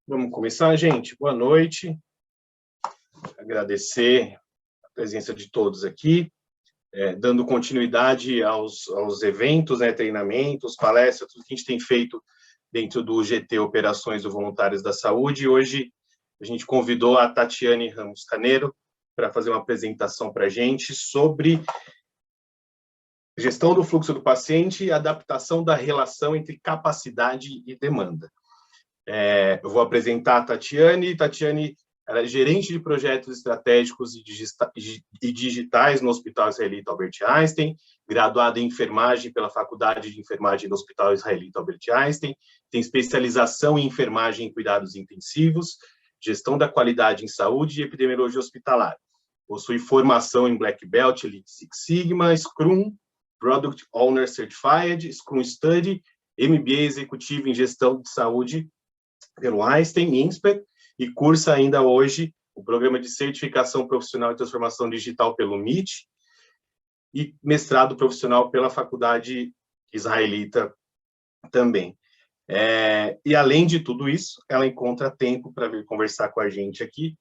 Vamos começar, gente? Boa noite. Agradecer a presença de todos aqui, dando continuidade aos eventos, treinamentos, palestras, tudo que a gente tem feito dentro do GT Operações do Voluntários da Saúde. E hoje a gente convidou a Tatiane Ramos Caneiro para fazer uma apresentação para a gente sobre gestão do fluxo do paciente e adaptação da relação entre capacidade e demanda. Eu vou apresentar a Tatiane. Tatiane ela é gerente de projetos estratégicos e digitais no Hospital Israelita Albert Einstein, graduada em enfermagem pela Faculdade de Enfermagem do Hospital Israelita Albert Einstein, tem especialização em enfermagem em cuidados intensivos, gestão da qualidade em saúde e epidemiologia hospitalar. Possui formação em Black Belt, Lean Six Sigma, Scrum, Product Owner Certified, Scrum Study, MBA executivo em gestão de saúde pelo Einstein Inspect, e cursa ainda hoje o programa de certificação profissional e transformação digital pelo MIT e mestrado profissional pela Faculdade Israelita também. E além de tudo isso, ela encontra tempo para vir conversar com a gente aqui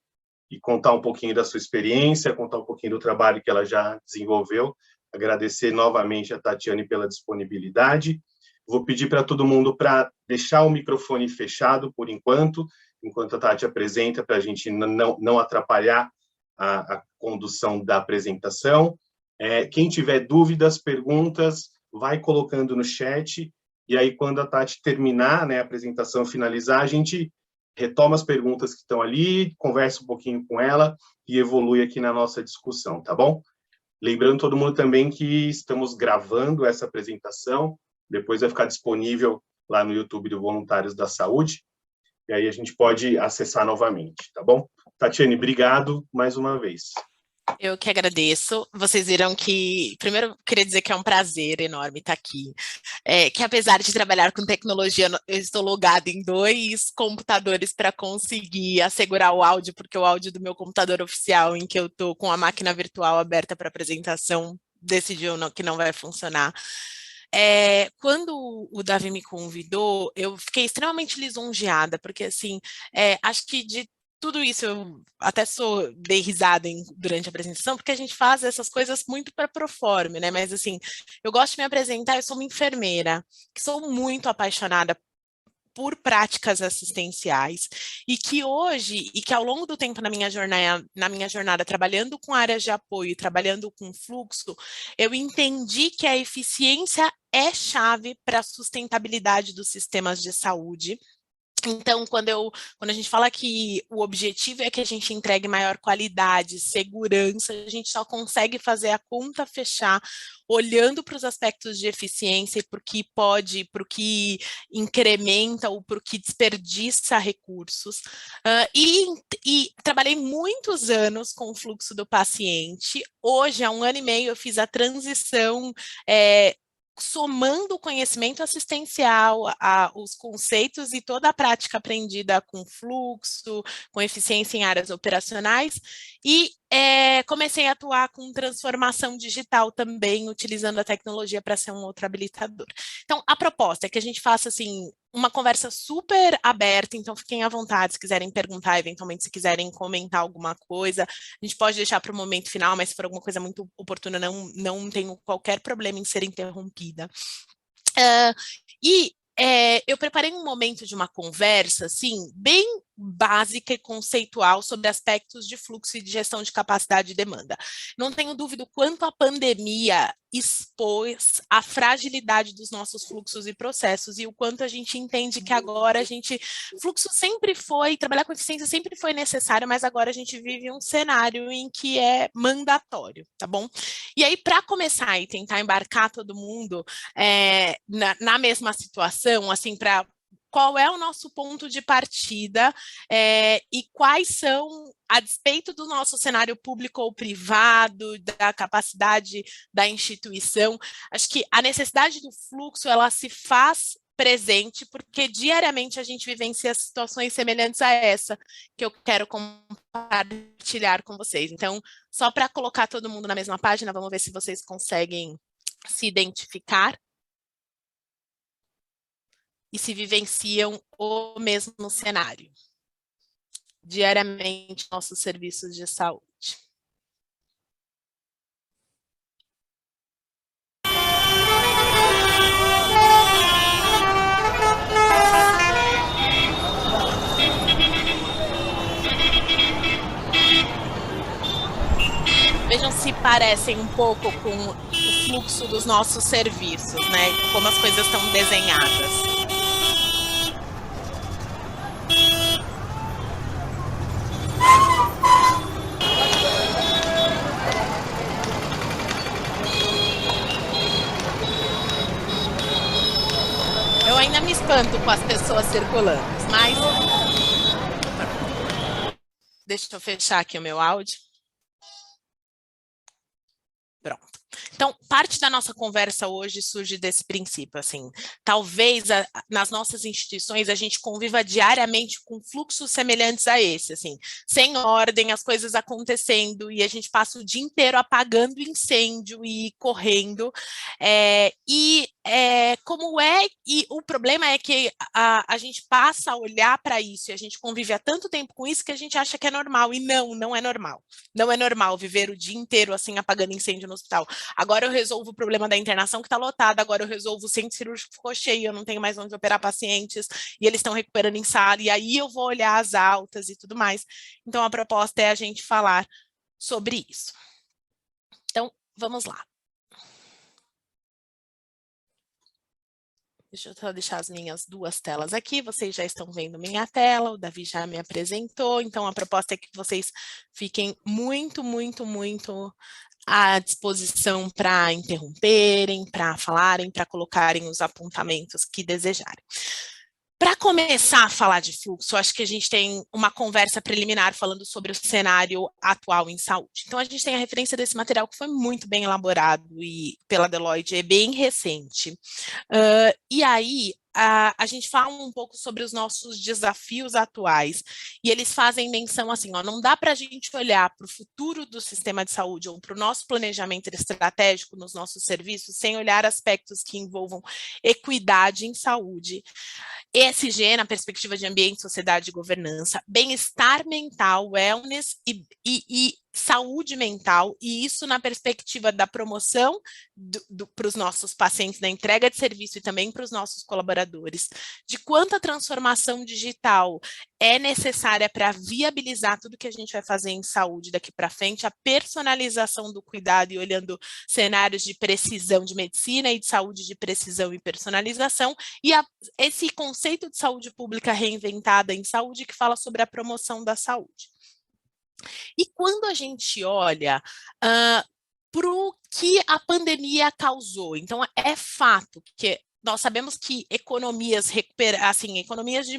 e contar um pouquinho da sua experiência, contar um pouquinho do trabalho que ela já desenvolveu. Agradecer novamente a Tatiane pela disponibilidade. Vou pedir para todo mundo para deixar o microfone fechado por enquanto a Tati apresenta, para a gente não atrapalhar a condução da apresentação. Quem tiver dúvidas, perguntas, vai colocando no chat, e aí quando a Tati terminar, a apresentação finalizar, a gente retoma as perguntas que estão ali, conversa um pouquinho com ela e evolui aqui na nossa discussão, tá bom? Lembrando todo mundo também que estamos gravando essa apresentação, depois vai ficar disponível lá no YouTube do Voluntários da Saúde, e aí a gente pode acessar novamente, tá bom? Tatiane, obrigado mais uma vez. Eu que agradeço. Vocês viram que, primeiro, eu queria dizer que é um prazer enorme estar aqui. Que apesar de trabalhar com tecnologia, eu estou logada em 2 computadores para conseguir assegurar o áudio, porque o áudio do meu computador oficial, em que eu estou com a máquina virtual aberta para apresentação, decidiu que não vai funcionar. Quando o Davi me convidou, eu fiquei extremamente lisonjeada, porque, assim, acho que de tudo isso, eu até dei risada durante a apresentação, porque a gente faz essas coisas muito para proforme, né? Mas, assim, eu gosto de me apresentar, eu sou uma enfermeira, que sou muito apaixonada por práticas assistenciais, e que hoje, e que ao longo do tempo na minha jornada trabalhando com áreas de apoio, trabalhando com fluxo, eu entendi que a eficiência é chave para a sustentabilidade dos sistemas de saúde. Então, quando a gente fala que o objetivo é que a gente entregue maior qualidade, segurança, a gente só consegue fazer a conta fechar olhando para os aspectos de eficiência e para o que incrementa ou para o que desperdiça recursos. E trabalhei muitos anos com o fluxo do paciente. Hoje, há 1 ano e meio, eu fiz a transição somando o conhecimento assistencial, os conceitos e toda a prática aprendida com fluxo, com eficiência em áreas operacionais, e comecei a atuar com transformação digital também, utilizando a tecnologia para ser um outro habilitador. Então, a proposta é que a gente faça, assim, uma conversa super aberta, então fiquem à vontade se quiserem perguntar, eventualmente se quiserem comentar alguma coisa, a gente pode deixar para o momento final, mas se for alguma coisa muito oportuna, não tenho qualquer problema em ser interrompida. Eu preparei um momento de uma conversa, assim, bem básica e conceitual sobre aspectos de fluxo e de gestão de capacidade e demanda. Não tenho dúvida o quanto a pandemia expôs a fragilidade dos nossos fluxos e processos, e o quanto a gente entende que agora fluxo sempre foi, trabalhar com eficiência sempre foi necessário, mas agora a gente vive um cenário em que é mandatório, tá bom? E aí, para começar e tentar embarcar todo mundo na mesma situação, assim, para qual é o nosso ponto de partida e quais são, a despeito do nosso cenário público ou privado, da capacidade da instituição, acho que a necessidade do fluxo, ela se faz presente, porque diariamente a gente vivencia situações semelhantes a essa que eu quero compartilhar com vocês. Então, só para colocar todo mundo na mesma página, vamos ver se vocês conseguem se identificar e se vivenciam o mesmo cenário. diariamente nossos serviços de saúde. Vejam se parecem um pouco com o fluxo dos nossos serviços, né? Como as coisas estão desenhadas. Eu ainda me espanto com as pessoas circulando, mas... Deixa eu fechar aqui o meu áudio. Pronto. Então, parte da nossa conversa hoje surge desse princípio, assim, talvez nas nossas instituições a gente conviva diariamente com fluxos semelhantes a esse, assim, sem ordem, as coisas acontecendo e a gente passa o dia inteiro apagando incêndio e correndo, e o problema é que a gente passa a olhar para isso e a gente convive há tanto tempo com isso que a gente acha que é normal, e não é normal. Não é normal viver o dia inteiro assim apagando incêndio no hospital. Agora eu resolvo o problema da internação que está lotada, agora eu resolvo o centro cirúrgico que ficou cheio, eu não tenho mais onde operar pacientes e eles estão recuperando em sala, e aí eu vou olhar as altas e tudo mais. Então a proposta é a gente falar sobre isso. Então, vamos lá. Deixa eu só deixar as minhas duas telas aqui, vocês já estão vendo minha tela, o Davi já me apresentou, então a proposta é que vocês fiquem muito à disposição para interromperem, para falarem, para colocarem os apontamentos que desejarem. Para começar a falar de fluxo, acho que a gente tem uma conversa preliminar falando sobre o cenário atual em saúde. Então, a gente tem a referência desse material que foi muito bem elaborado e pela Deloitte, é bem recente. E aí, a gente fala um pouco sobre os nossos desafios atuais, e eles fazem menção assim, ó, não dá para a gente olhar para o futuro do sistema de saúde ou para o nosso planejamento estratégico nos nossos serviços sem olhar aspectos que envolvam equidade em saúde, ESG na perspectiva de ambiente, sociedade e governança, bem-estar mental, wellness e saúde mental, e isso na perspectiva da promoção para os nossos pacientes, da entrega de serviço e também para os nossos colaboradores, de quanta transformação digital é necessária para viabilizar tudo que a gente vai fazer em saúde daqui para frente, a personalização do cuidado e olhando cenários de precisão de medicina e de saúde de precisão e personalização, e esse conceito de saúde pública reinventada em saúde que fala sobre a promoção da saúde. E quando a gente olha para o que a pandemia causou, então é fato que nós sabemos que economias economias de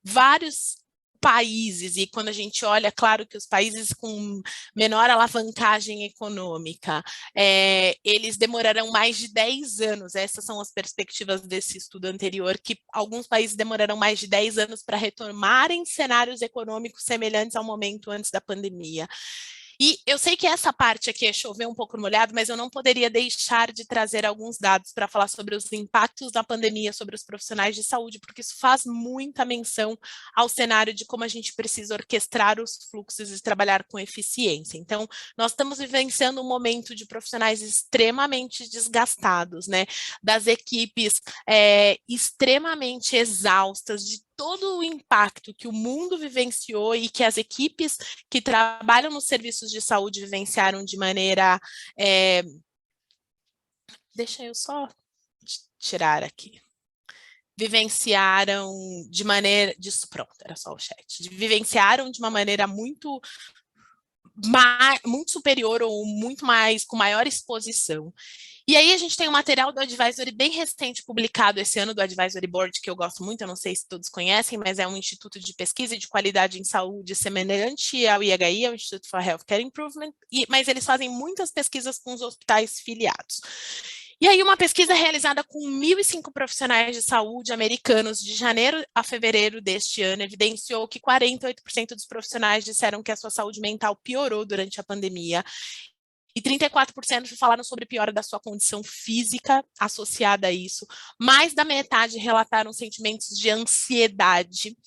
vários países, e quando a gente olha, claro que os países com menor alavancagem econômica, eles demorarão mais de 10 anos, essas são as perspectivas desse estudo anterior, que alguns países demorarão mais de 10 anos para retomarem cenários econômicos semelhantes ao momento antes da pandemia. E eu sei que essa parte aqui é chover um pouco no molhado, mas eu não poderia deixar de trazer alguns dados para falar sobre os impactos da pandemia sobre os profissionais de saúde, porque isso faz muita menção ao cenário de como a gente precisa orquestrar os fluxos e trabalhar com eficiência. Então, nós estamos vivenciando um momento de profissionais extremamente desgastados, né? Das equipes extremamente exaustas, de todo o impacto que o mundo vivenciou e que as equipes que trabalham nos serviços de saúde vivenciaram de maneira... Deixa eu só tirar aqui. Vivenciaram de maneira... Pronto, era só o chat. Vivenciaram de uma maneira muito superior ou muito mais, com maior exposição. E aí a gente tem um material do Advisory bem recente, publicado esse ano, do Advisory Board, que eu gosto muito, eu não sei se todos conhecem, mas é um instituto de pesquisa e de qualidade em saúde semelhante ao IHI, ao Institute for Healthcare Improvement, mas eles fazem muitas pesquisas com os hospitais filiados. E aí uma pesquisa realizada com 1.005 profissionais de saúde americanos de janeiro a fevereiro deste ano evidenciou que 48% dos profissionais disseram que a sua saúde mental piorou durante a pandemia, e 34% falaram sobre piora da sua condição física associada a isso. Mais da metade relataram sentimentos de ansiedade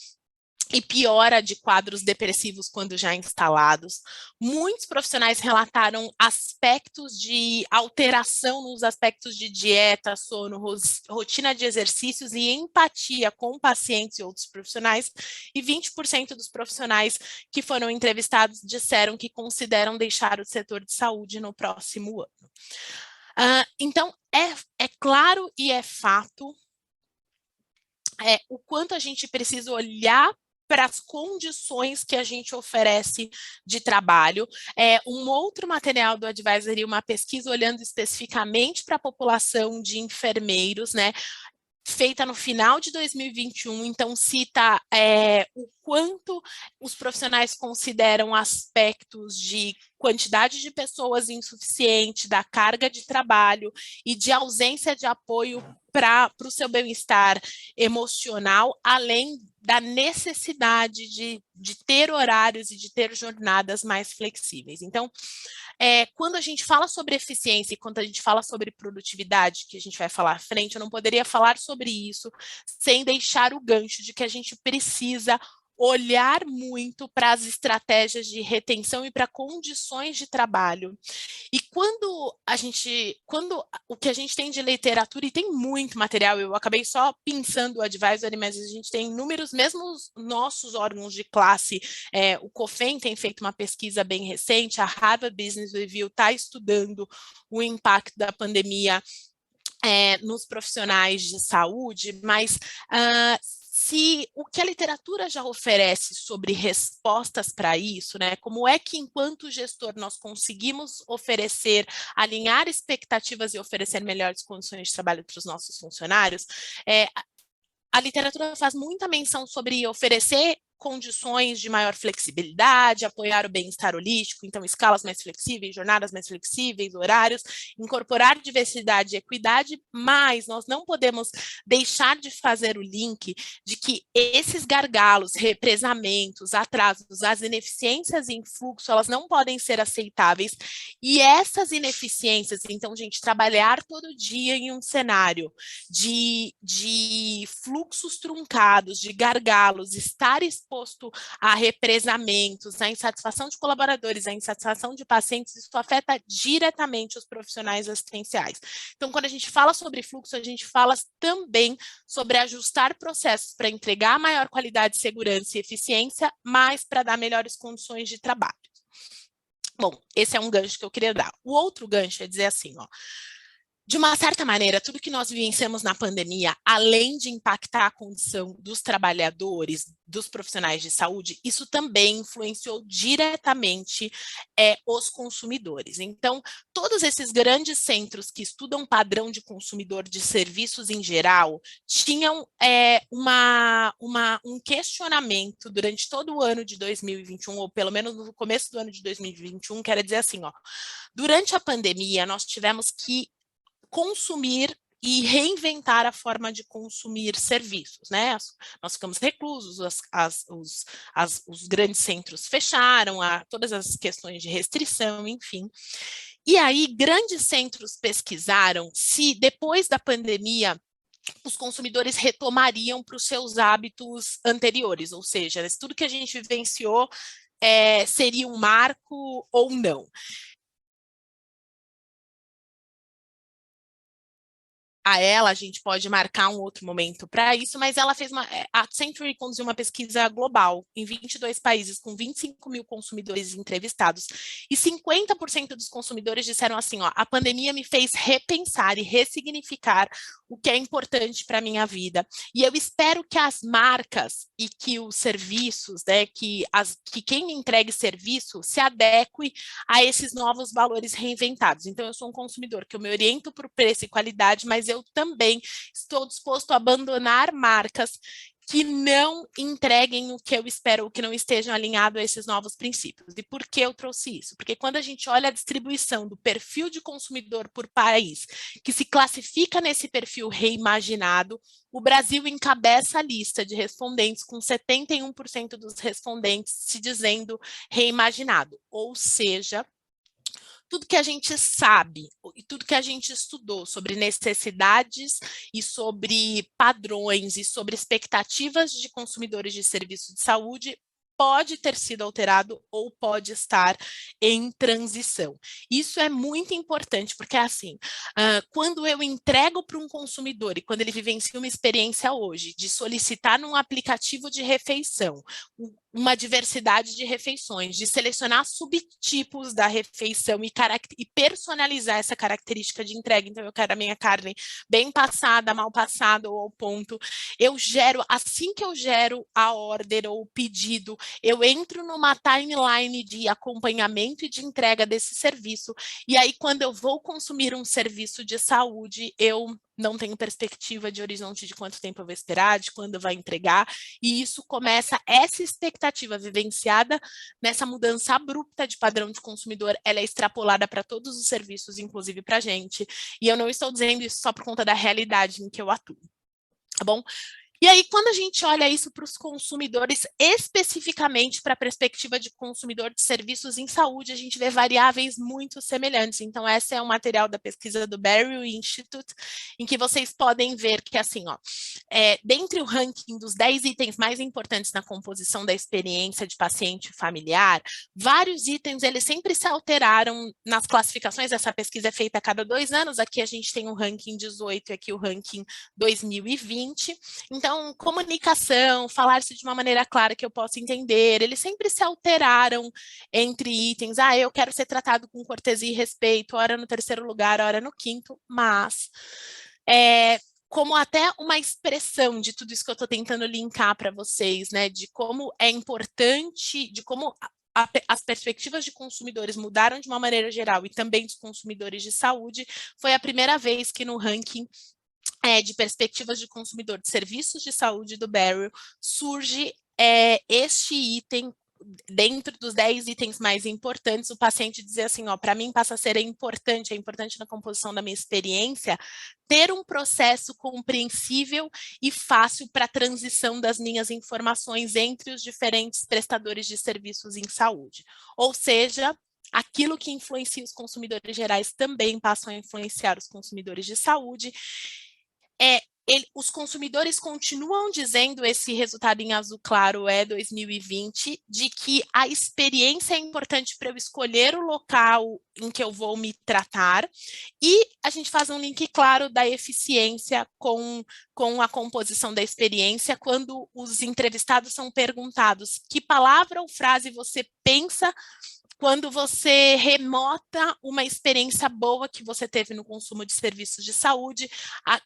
e piora de quadros depressivos quando já instalados. Muitos profissionais relataram aspectos de alteração nos aspectos de dieta, sono, rotina de exercícios e empatia com pacientes e outros profissionais, e 20% dos profissionais que foram entrevistados disseram que consideram deixar o setor de saúde no próximo ano. Então, é claro e é fato o quanto a gente precisa olhar para as condições que a gente oferece de trabalho. Um outro material do Advisory, uma pesquisa olhando especificamente para a população de enfermeiros, né, feita no final de 2021, então cita o quanto os profissionais consideram aspectos de quantidade de pessoas insuficiente, da carga de trabalho e de ausência de apoio para o seu bem-estar emocional, além da necessidade de ter horários e de ter jornadas mais flexíveis. Então, quando a gente fala sobre eficiência e quando a gente fala sobre produtividade, que a gente vai falar à frente, eu não poderia falar sobre isso sem deixar o gancho de que a gente precisa olhar muito para as estratégias de retenção e para condições de trabalho. E quando o que a gente tem de literatura, e tem muito material, eu acabei só pensando o Advisory, mas a gente tem inúmeros, mesmo os nossos órgãos de classe, o COFEN tem feito uma pesquisa bem recente, a Harvard Business Review está estudando o impacto da pandemia nos profissionais de saúde, mas se o que a literatura já oferece sobre respostas para isso, né, como é que enquanto gestor nós conseguimos oferecer, alinhar expectativas e oferecer melhores condições de trabalho para os nossos funcionários, a literatura faz muita menção sobre oferecer condições de maior flexibilidade, apoiar o bem-estar holístico, então escalas mais flexíveis, jornadas mais flexíveis, horários, incorporar diversidade e equidade, mas nós não podemos deixar de fazer o link de que esses gargalos, represamentos, atrasos, as ineficiências em fluxo, elas não podem ser aceitáveis, e essas ineficiências, então, gente, trabalhar todo dia em um cenário de fluxos truncados, de gargalos, estar exposto a represamentos, a insatisfação de colaboradores, a insatisfação de pacientes, isso afeta diretamente os profissionais assistenciais. Então, quando a gente fala sobre fluxo, a gente fala também sobre ajustar processos para entregar maior qualidade, segurança e eficiência, mas para dar melhores condições de trabalho. Bom, esse é um gancho que eu queria dar. O outro gancho é dizer assim, ó, de uma certa maneira, tudo que nós vivenciamos na pandemia, além de impactar a condição dos trabalhadores, dos profissionais de saúde, isso também influenciou diretamente os consumidores. Então, todos esses grandes centros que estudam padrão de consumidor de serviços em geral, tinham um questionamento durante todo o ano de 2021, ou pelo menos no começo do ano de 2021, que era dizer assim, ó, durante a pandemia, nós tivemos que consumir e reinventar a forma de consumir serviços, né? Nós ficamos reclusos, os grandes centros fecharam, todas as questões de restrição, enfim. E aí, grandes centros pesquisaram se, depois da pandemia, os consumidores retomariam para os seus hábitos anteriores, ou seja, se tudo que a gente vivenciou seria um marco ou não. A gente pode marcar um outro momento para isso, mas ela fez a Century conduziu uma pesquisa global em 22 países, com 25 mil consumidores entrevistados, e 50% dos consumidores disseram assim, ó, a pandemia me fez repensar e ressignificar o que é importante para a minha vida, e eu espero que as marcas e que os serviços, né, que quem me entregue serviço se adeque a esses novos valores reinventados. Então, eu sou um consumidor que eu me oriento por preço e qualidade, mas eu também estou disposto a abandonar marcas que não entreguem o que eu espero, ou que não estejam alinhados a esses novos princípios. E por que eu trouxe isso? Porque quando a gente olha a distribuição do perfil de consumidor por país, que se classifica nesse perfil reimaginado, o Brasil encabeça a lista de respondentes, com 71% dos respondentes se dizendo reimaginado, ou seja, tudo que a gente sabe e tudo que a gente estudou sobre necessidades e sobre padrões e sobre expectativas de consumidores de serviços de saúde pode ter sido alterado ou pode estar em transição. Isso é muito importante, porque assim, quando eu entrego para um consumidor e quando ele vivencia uma experiência hoje de solicitar num aplicativo de refeição uma diversidade de refeições, de selecionar subtipos da refeição e personalizar essa característica de entrega. Então, eu quero a minha carne bem passada, mal passada ou ao ponto. Assim que eu gero a order ou o pedido, eu entro numa timeline de acompanhamento e de entrega desse serviço. E aí, quando eu vou consumir um serviço de saúde, eu não tenho perspectiva de horizonte de quanto tempo eu vou esperar, de quando vai entregar, e isso começa, essa expectativa vivenciada nessa mudança abrupta de padrão de consumidor, ela é extrapolada para todos os serviços, inclusive para a gente, e eu não estou dizendo isso só por conta da realidade em que eu atuo, tá bom? E aí, quando a gente olha isso para os consumidores, especificamente para a perspectiva de consumidor de serviços em saúde, a gente vê variáveis muito semelhantes. Então, esse é um material da pesquisa do Barrow Institute, em que vocês podem ver que, assim, ó, dentre o ranking dos 10 itens mais importantes na composição da experiência de paciente familiar, vários itens, eles sempre se alteraram nas classificações. Essa pesquisa é feita a cada 2 anos. Aqui a gente tem o ranking 18 e aqui o ranking 2020. Então, comunicação, falar-se de uma maneira clara que eu possa entender, eles sempre se alteraram entre itens. Eu quero ser tratado com cortesia e respeito, ora no 3º lugar, ora no 5º, mas como até uma expressão de tudo isso que eu estou tentando linkar para vocês, né, de como é importante, de como as perspectivas de consumidores mudaram de uma maneira geral e também dos consumidores de saúde, foi a primeira vez que no ranking de perspectivas de consumidor de serviços de saúde do Barrow, surge este item dentro dos 10 itens mais importantes, o paciente dizer assim, para mim passa a ser importante na composição da minha experiência, ter um processo compreensível e fácil para a transição das minhas informações entre os diferentes prestadores de serviços em saúde. Ou seja, aquilo que influencia os consumidores gerais também passam a influenciar os consumidores de saúde. Os consumidores continuam dizendo, esse resultado em azul claro é 2020, de que a experiência é importante para eu escolher o local em que eu vou me tratar, e a gente faz um link claro da eficiência com a composição da experiência, quando os entrevistados são perguntados que palavra ou frase você pensa quando você remota uma experiência boa que você teve no consumo de serviços de saúde.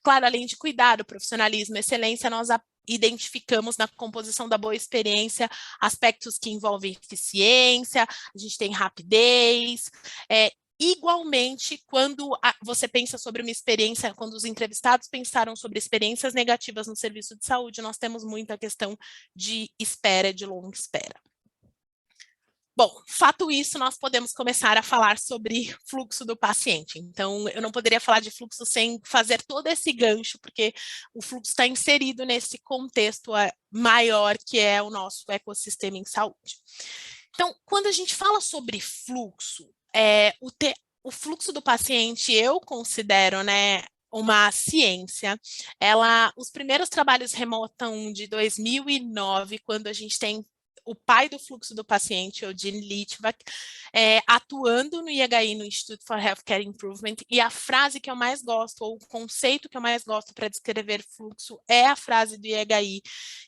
Claro, além de cuidado, profissionalismo, excelência, nós identificamos na composição da boa experiência aspectos que envolvem eficiência, a gente tem rapidez. Igualmente, quando você pensa sobre uma experiência, quando os entrevistados pensaram sobre experiências negativas no serviço de saúde, nós temos muita questão de espera, de longa espera. Bom, fato isso, nós podemos começar a falar sobre fluxo do paciente. Então, eu não poderia falar de fluxo sem fazer todo esse gancho, porque o fluxo está inserido nesse contexto maior que é o nosso ecossistema em saúde. Então, quando a gente fala sobre fluxo, o fluxo do paciente, eu considero, né, uma ciência. Os primeiros trabalhos remontam de 2009, quando a gente tem o pai do fluxo do paciente, o Gene Litvak, atuando no IHI, no Institute for Healthcare Improvement, e a frase que eu mais gosto, ou o conceito que eu mais gosto para descrever fluxo, é a frase do IHI,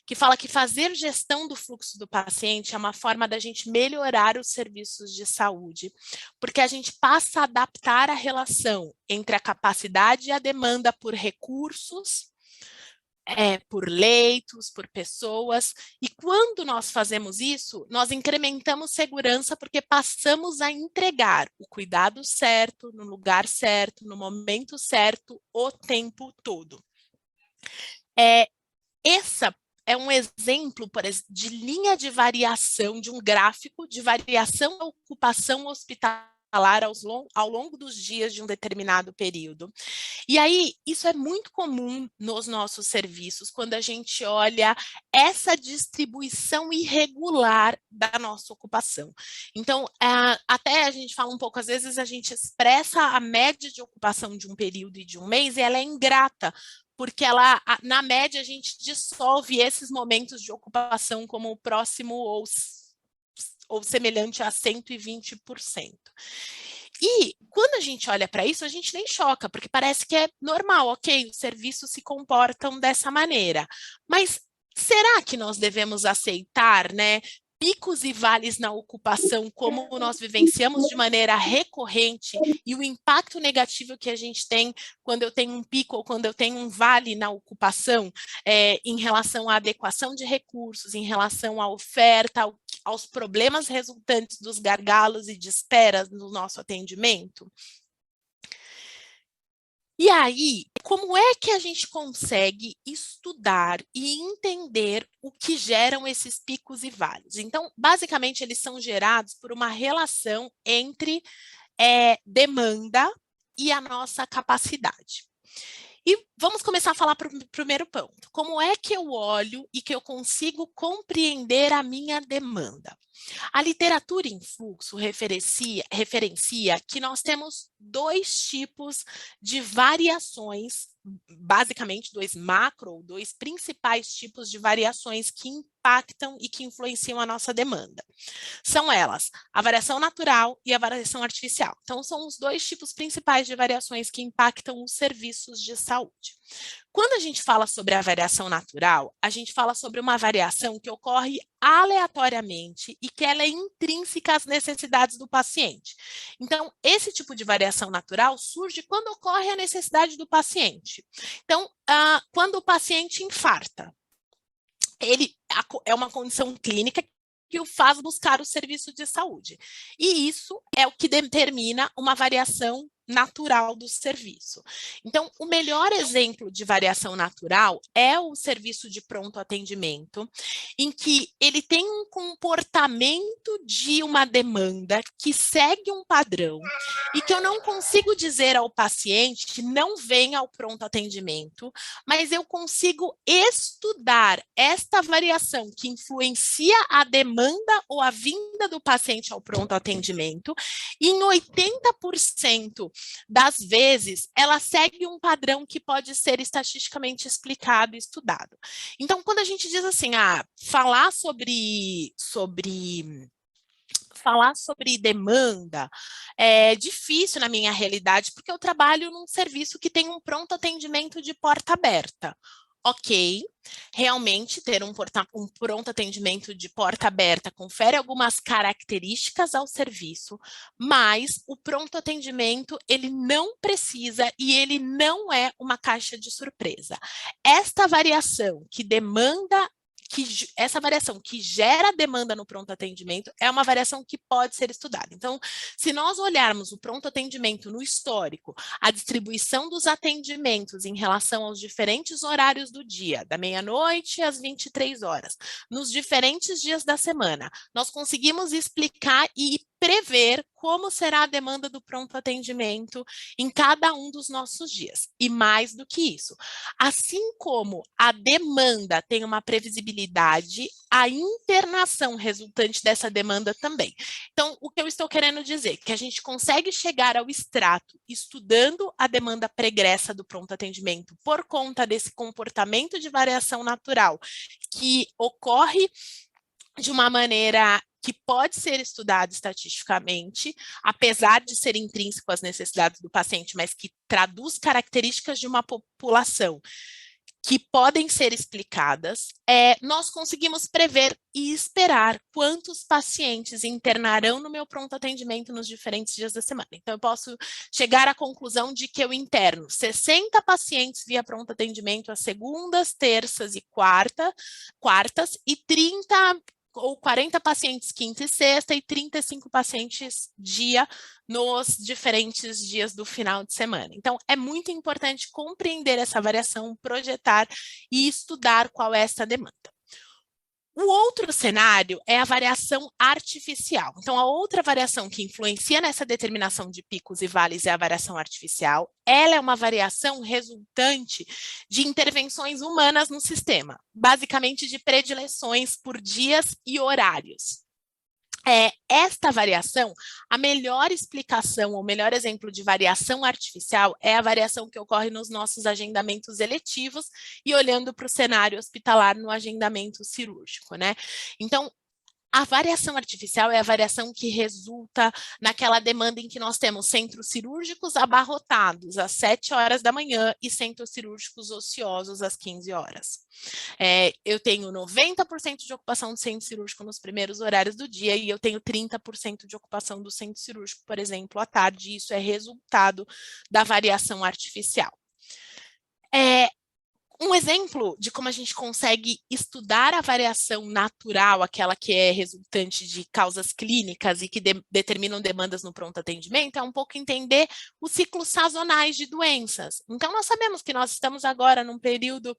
que fala que fazer gestão do fluxo do paciente é uma forma da gente melhorar os serviços de saúde, porque a gente passa a adaptar a relação entre a capacidade e a demanda por recursos, por leitos, por pessoas, e quando nós fazemos isso, nós incrementamos segurança porque passamos a entregar o cuidado certo, no lugar certo, no momento certo, o tempo todo. Essa é um exemplo, por exemplo, de linha de variação, de um gráfico de variação da ocupação hospitalar intervalar ao longo dos dias de um determinado período. E aí, isso é muito comum nos nossos serviços, quando a gente olha essa distribuição irregular da nossa ocupação. Então, até a gente fala um pouco, às vezes a gente expressa a média de ocupação de um período e de um mês, e ela é ingrata, porque ela, na média, a gente dissolve esses momentos de ocupação como próximo ou semelhante a 120%. E quando a gente olha para isso, a gente nem choca, porque parece que é normal, ok, os serviços se comportam dessa maneira. Mas será que nós devemos aceitar, né, picos e vales na ocupação como nós vivenciamos de maneira recorrente e o impacto negativo que a gente tem quando eu tenho um pico ou quando eu tenho um vale na ocupação, em relação à adequação de recursos, em relação à oferta, aos problemas resultantes dos gargalos e de esperas no nosso atendimento? E aí, como é que a gente consegue estudar e entender o que geram esses picos e vales? Então, basicamente, eles são gerados por uma relação entre demanda e a nossa capacidade. E vamos começar a falar para o primeiro ponto. Como é que eu olho e que eu consigo compreender a minha demanda? A literatura em fluxo referencia que nós temos dois tipos de variações, basicamente dois principais tipos de variações que impactam e que influenciam a nossa demanda. São elas a variação natural e a variação artificial. Então, são os dois tipos principais de variações que impactam os serviços de saúde. Quando a gente fala sobre a variação natural, a gente fala sobre uma variação que ocorre aleatoriamente e que ela é intrínseca às necessidades do paciente. Então, esse tipo de variação natural surge quando ocorre a necessidade do paciente. Então, quando o paciente infarta, é uma condição clínica que o faz buscar o serviço de saúde. E isso é o que determina uma variação natural do serviço. Então, o melhor exemplo de variação natural é o serviço de pronto atendimento, em que ele tem um comportamento de uma demanda que segue um padrão e que eu não consigo dizer ao paciente não venha ao pronto atendimento, mas eu consigo estudar esta variação que influencia a demanda ou a vinda do paciente ao pronto atendimento, e em 80% das vezes, ela segue um padrão que pode ser estatisticamente explicado e estudado. Então, quando a gente diz assim, falar sobre demanda é difícil na minha realidade, porque eu trabalho num serviço que tem um pronto atendimento de porta aberta. Ok, realmente ter um pronto atendimento de porta aberta confere algumas características ao serviço, mas o pronto atendimento, ele não precisa e ele não é uma caixa de surpresa. Essa variação que gera demanda no pronto atendimento é uma variação que pode ser estudada. Então, se nós olharmos o pronto atendimento no histórico, a distribuição dos atendimentos em relação aos diferentes horários do dia, da meia-noite às 23 horas, nos diferentes dias da semana, nós conseguimos explicar e prever como será a demanda do pronto atendimento em cada um dos nossos dias. E mais do que isso, assim como a demanda tem uma previsibilidade, a internação resultante dessa demanda também. Então, o que eu estou querendo dizer? Que a gente consegue chegar ao extrato estudando a demanda pregressa do pronto atendimento por conta desse comportamento de variação natural que ocorre de uma maneira que pode ser estudado estatisticamente, apesar de ser intrínseco às necessidades do paciente, mas que traduz características de uma população que podem ser explicadas, nós conseguimos prever e esperar quantos pacientes internarão no meu pronto atendimento nos diferentes dias da semana. Então, eu posso chegar à conclusão de que eu interno 60 pacientes via pronto atendimento às segundas, terças e quartas, e 30 ou 40 pacientes quinta e sexta e 35 pacientes dia nos diferentes dias do final de semana. Então, é muito importante compreender essa variação, projetar e estudar qual é essa demanda. O outro cenário é a variação artificial. Então, a outra variação que influencia nessa determinação de picos e vales é a variação artificial. Ela é uma variação resultante de intervenções humanas no sistema, basicamente de predileções por dias e horários. Esta variação, a melhor explicação, ou melhor exemplo de variação artificial é a variação que ocorre nos nossos agendamentos eletivos e olhando para o cenário hospitalar no agendamento cirúrgico, né? Então, a variação artificial é a variação que resulta naquela demanda em que nós temos centros cirúrgicos abarrotados às 7 horas da manhã e centros cirúrgicos ociosos às 15 horas. Eu tenho 90% de ocupação do centro cirúrgico nos primeiros horários do dia e eu tenho 30% de ocupação do centro cirúrgico, por exemplo, à tarde. Isso é resultado da variação artificial. Um exemplo de como a gente consegue estudar a variação natural, aquela que é resultante de causas clínicas e que determinam demandas no pronto atendimento, é um pouco entender os ciclos sazonais de doenças. Então, nós sabemos que nós estamos agora num período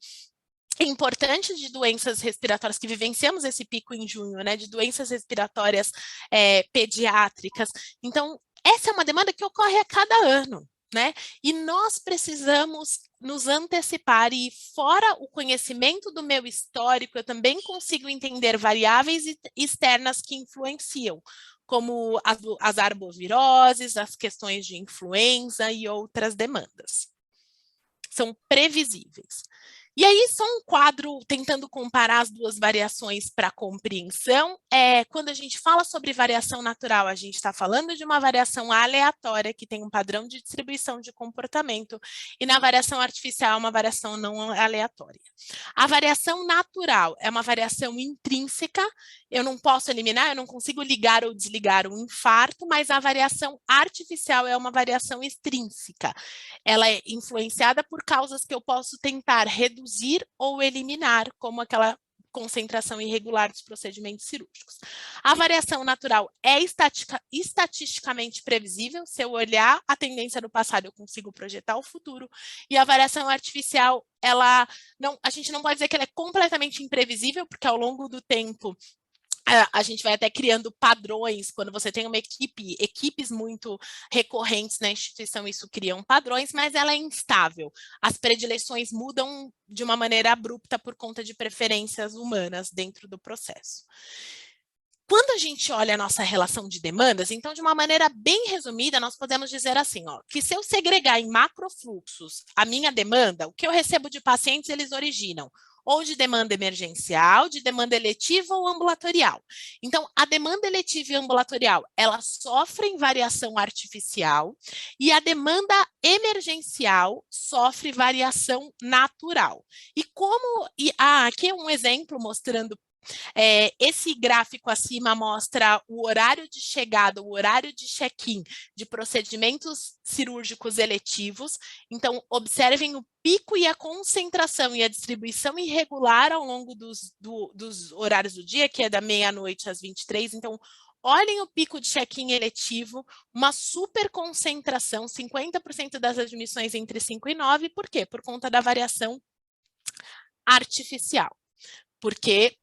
importante de doenças respiratórias, que vivenciamos esse pico em junho, né, de doenças respiratórias pediátricas. Então, essa é uma demanda que ocorre a cada ano, né? E nós precisamos nos antecipar e, fora o conhecimento do meu histórico, eu também consigo entender variáveis externas que influenciam, como as arboviroses, as questões de influenza e outras demandas. São previsíveis. E aí, só um quadro tentando comparar as duas variações para compreensão. Quando a gente fala sobre variação natural, a gente está falando de uma variação aleatória que tem um padrão de distribuição de comportamento, e na variação artificial, uma variação não aleatória. A variação natural é uma variação intrínseca, eu não posso eliminar, eu não consigo ligar ou desligar um infarto, mas a variação artificial é uma variação extrínseca. Ela é influenciada por causas que eu posso tentar reduzir ou eliminar, como aquela concentração irregular dos procedimentos cirúrgicos. A variação natural é estatisticamente previsível. Se eu olhar a tendência do passado, eu consigo projetar o futuro. E a variação artificial, a gente não pode dizer que ela é completamente imprevisível, porque ao longo do tempo a gente vai até criando padrões. Quando você tem uma equipes muito recorrentes na instituição, isso criam padrões, mas ela é instável. As predileções mudam de uma maneira abrupta por conta de preferências humanas dentro do processo. Quando a gente olha a nossa relação de demandas, então, de uma maneira bem resumida, nós podemos dizer assim, que se eu segregar em macrofluxos a minha demanda, o que eu recebo de pacientes, eles originam ou de demanda emergencial, de demanda eletiva ou ambulatorial. Então, a demanda eletiva e ambulatorial, elas sofrem variação artificial e a demanda emergencial sofre variação natural. Aqui é um exemplo mostrando. Esse gráfico acima mostra o horário de chegada, o horário de check-in de procedimentos cirúrgicos eletivos. Então, observem o pico e a concentração e a distribuição irregular ao longo dos horários do dia, que é da meia-noite às 23. Então, olhem o pico de check-in eletivo, uma super concentração, 50% das admissões entre 5 e 9. Por quê? Por conta da variação artificial. Porque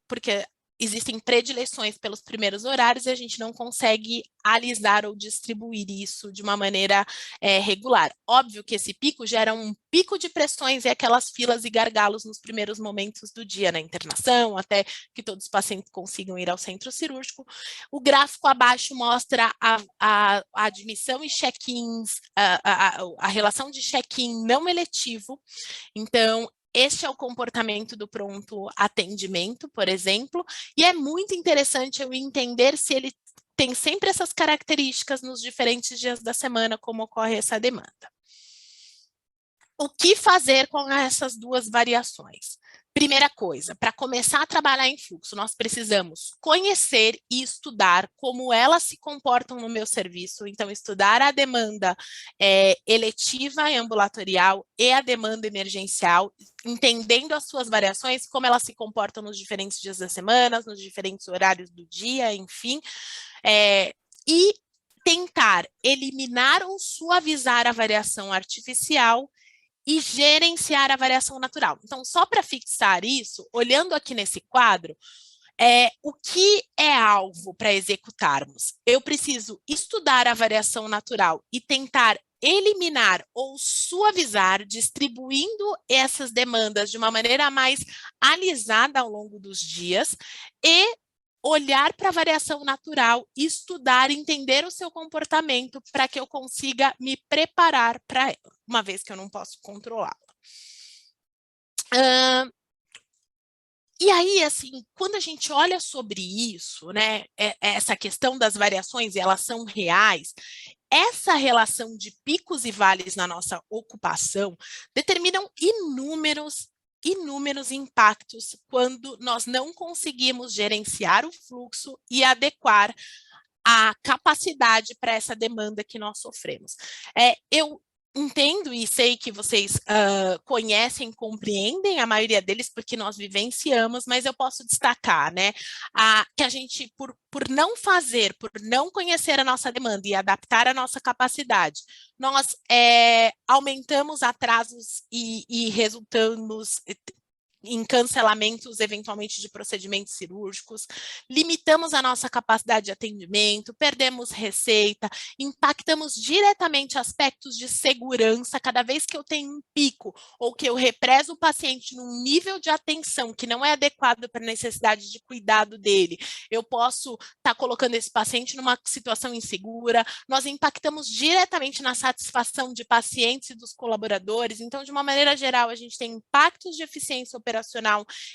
existem predileções pelos primeiros horários e a gente não consegue alisar ou distribuir isso de uma maneira regular. Óbvio que esse pico gera um pico de pressões e aquelas filas e gargalos nos primeiros momentos do dia, na internação, até que todos os pacientes consigam ir ao centro cirúrgico. O gráfico abaixo mostra a admissão e check-ins, a relação de check-in não eletivo. Então, este é o comportamento do pronto atendimento, por exemplo, e é muito interessante eu entender se ele tem sempre essas características nos diferentes dias da semana, como ocorre essa demanda. O que fazer com essas duas variações? Primeira coisa, para começar a trabalhar em fluxo, nós precisamos conhecer e estudar como elas se comportam no meu serviço. Então, estudar a demanda eletiva e ambulatorial e a demanda emergencial, entendendo as suas variações, como elas se comportam nos diferentes dias da semana, nos diferentes horários do dia, enfim. E tentar eliminar ou suavizar a variação artificial e gerenciar a variação natural. Então, só para fixar isso, olhando aqui nesse quadro, O que é alvo para executarmos? Eu preciso estudar a variação natural e tentar eliminar ou suavizar, distribuindo essas demandas de uma maneira mais alisada ao longo dos dias e olhar para a variação natural, estudar, entender o seu comportamento para que eu consiga me preparar para ela, uma vez que eu não posso controlá-la. E aí, assim, quando a gente olha sobre isso, né, essa questão das variações, e elas são reais, essa relação de picos e vales na nossa ocupação determinam inúmeros impactos quando nós não conseguimos gerenciar o fluxo e adequar a capacidade para essa demanda que nós sofremos. Eu entendo e sei que vocês conhecem, compreendem a maioria deles, porque nós vivenciamos, mas eu posso destacar, né, que a gente, por não fazer, por não conhecer a nossa demanda e adaptar a nossa capacidade, nós aumentamos atrasos e resultamos em cancelamentos, eventualmente, de procedimentos cirúrgicos, limitamos a nossa capacidade de atendimento, perdemos receita, impactamos diretamente aspectos de segurança. Cada vez que eu tenho um pico ou que eu represo o paciente num nível de atenção que não é adequado para a necessidade de cuidado dele, eu posso estar colocando esse paciente numa situação insegura. Nós impactamos diretamente na satisfação de pacientes e dos colaboradores. Então, de uma maneira geral, a gente tem impactos de eficiência operacional,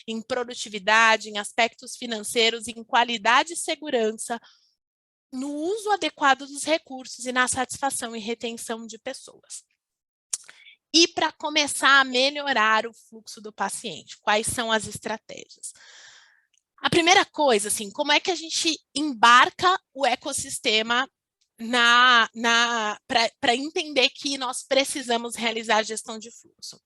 em produtividade, em aspectos financeiros, em qualidade e segurança, no uso adequado dos recursos e na satisfação e retenção de pessoas. E para começar a melhorar o fluxo do paciente, quais são as estratégias? A primeira coisa, assim, como é que a gente embarca o ecossistema para entender que nós precisamos realizar a gestão de fluxo?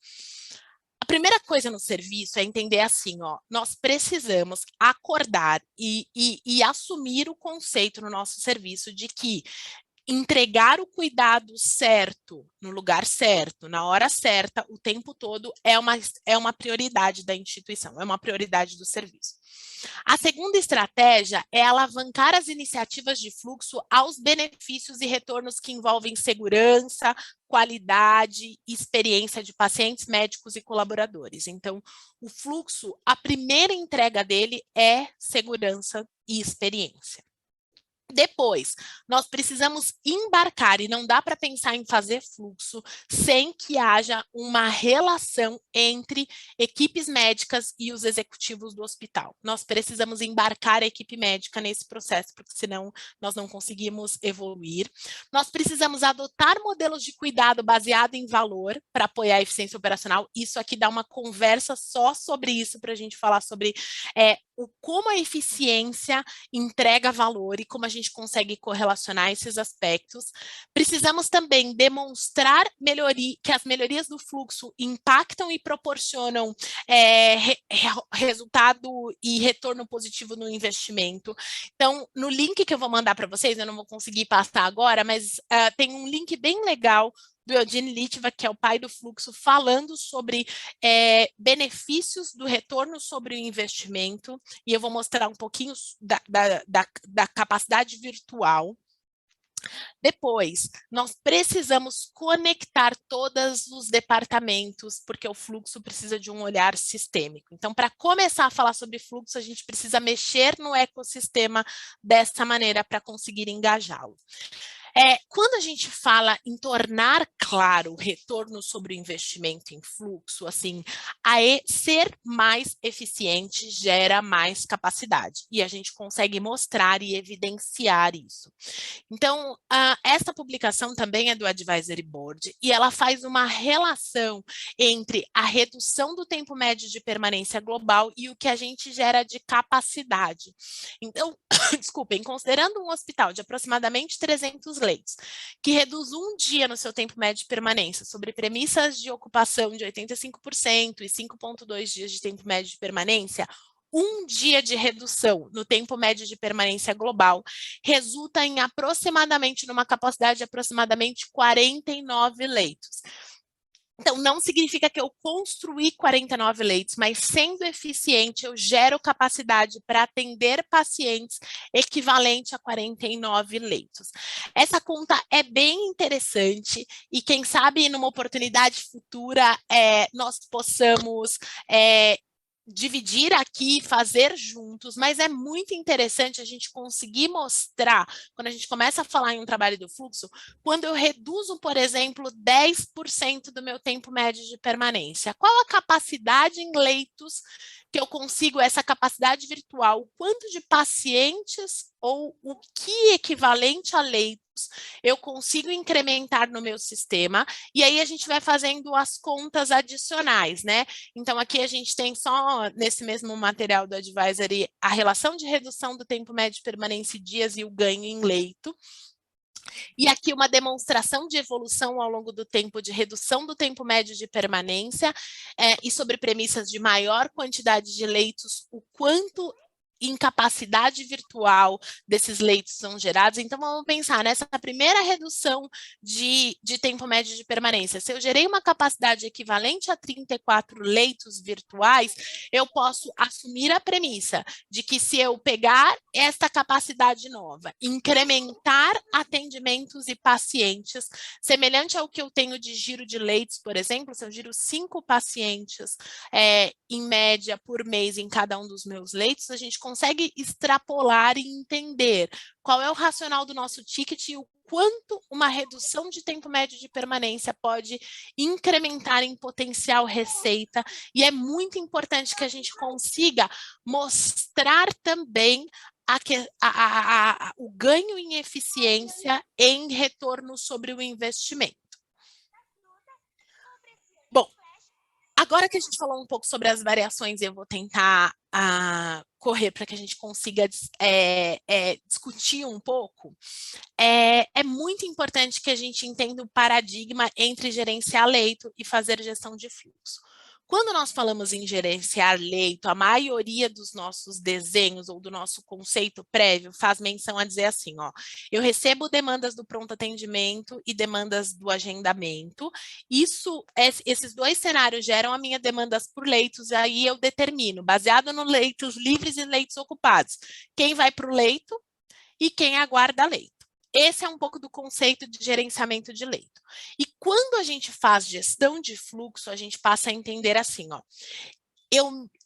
A primeira coisa no serviço é entender assim, nós precisamos acordar e assumir o conceito no nosso serviço de que entregar o cuidado certo, no lugar certo, na hora certa, o tempo todo, é uma prioridade da instituição, é uma prioridade do serviço. A segunda estratégia é alavancar as iniciativas de fluxo aos benefícios e retornos que envolvem segurança, qualidade e experiência de pacientes, médicos e colaboradores. Então, o fluxo, a primeira entrega dele é segurança e experiência. Depois, nós precisamos embarcar, e não dá para pensar em fazer fluxo sem que haja uma relação entre equipes médicas e os executivos do hospital. Nós precisamos embarcar a equipe médica nesse processo, porque senão nós não conseguimos evoluir. Nós precisamos adotar modelos de cuidado baseado em valor para apoiar a eficiência operacional. Isso aqui dá uma conversa só sobre isso, para a gente falar sobre como a eficiência entrega valor e como a gente consegue correlacionar esses aspectos. Precisamos também demonstrar que as melhorias do fluxo impactam e proporcionam resultado e retorno positivo no investimento. Então, no link que eu vou mandar para vocês, eu não vou conseguir passar agora, mas tem um link bem legal do Eugene Litva, que é o pai do fluxo, falando sobre benefícios do retorno sobre o investimento, e eu vou mostrar um pouquinho da capacidade virtual. Depois, nós precisamos conectar todos os departamentos, porque o fluxo precisa de um olhar sistêmico. Então, para começar a falar sobre fluxo, a gente precisa mexer no ecossistema dessa maneira para conseguir engajá-lo. Quando a gente fala em tornar claro o retorno sobre o investimento em fluxo, assim, ser mais eficiente gera mais capacidade, e a gente consegue mostrar e evidenciar isso. Então, essa publicação também é do Advisory Board, e ela faz uma relação entre a redução do tempo médio de permanência global e o que a gente gera de capacidade. Então, desculpem, considerando um hospital de aproximadamente 300 leitos, que reduz um dia no seu tempo médio de permanência, sobre premissas de ocupação de 85% e 5,2 dias de tempo médio de permanência, um dia de redução no tempo médio de permanência global resulta em numa capacidade de aproximadamente 49 leitos. Então, não significa que eu construí 49 leitos, mas sendo eficiente, eu gero capacidade para atender pacientes equivalente a 49 leitos. Essa conta é bem interessante e quem sabe numa oportunidade futura nós possamos dividir aqui, fazer juntos, mas é muito interessante a gente conseguir mostrar, quando a gente começa a falar em um trabalho do fluxo, quando eu reduzo, por exemplo, 10% do meu tempo médio de permanência. Qual a capacidade em leitos que eu consigo, essa capacidade virtual, o quanto de pacientes ou o que equivalente a leitos eu consigo incrementar no meu sistema, e aí a gente vai fazendo as contas adicionais, né? Então, aqui a gente tem só, nesse mesmo material do Advisory, a relação de redução do tempo médio de permanência em dias e o ganho em leito. E aqui uma demonstração de evolução ao longo do tempo, de redução do tempo médio de permanência, e sobre premissas de maior quantidade de leitos, o quanto incapacidade virtual desses leitos são gerados. Então, vamos pensar nessa primeira redução de tempo médio de permanência. Se eu gerei uma capacidade equivalente a 34 leitos virtuais, eu posso assumir a premissa de que se eu pegar esta capacidade nova, incrementar atendimentos e pacientes, semelhante ao que eu tenho de giro de leitos, por exemplo, se eu giro 5 pacientes em média por mês em cada um dos meus leitos, a gente consegue extrapolar e entender qual é o racional do nosso ticket e o quanto uma redução de tempo médio de permanência pode incrementar em potencial receita, e é muito importante que a gente consiga mostrar também o ganho em eficiência em retorno sobre o investimento. Bom, agora que a gente falou um pouco sobre as variações, eu vou tentar correr para que a gente consiga discutir um pouco. É muito importante que a gente entenda o paradigma entre gerenciar leito e fazer gestão de fluxo. Quando nós falamos em gerenciar leito, a maioria dos nossos desenhos ou do nosso conceito prévio faz menção a dizer assim, ó, eu recebo demandas do pronto atendimento e demandas do agendamento. Esses dois cenários geram a minha demandas por leitos, e aí eu determino, baseado no leitos livres e leitos ocupados, quem vai para o leito e quem aguarda leito. Esse é um pouco do conceito de gerenciamento de leito. E quando a gente faz gestão de fluxo, a gente passa a entender assim, ó,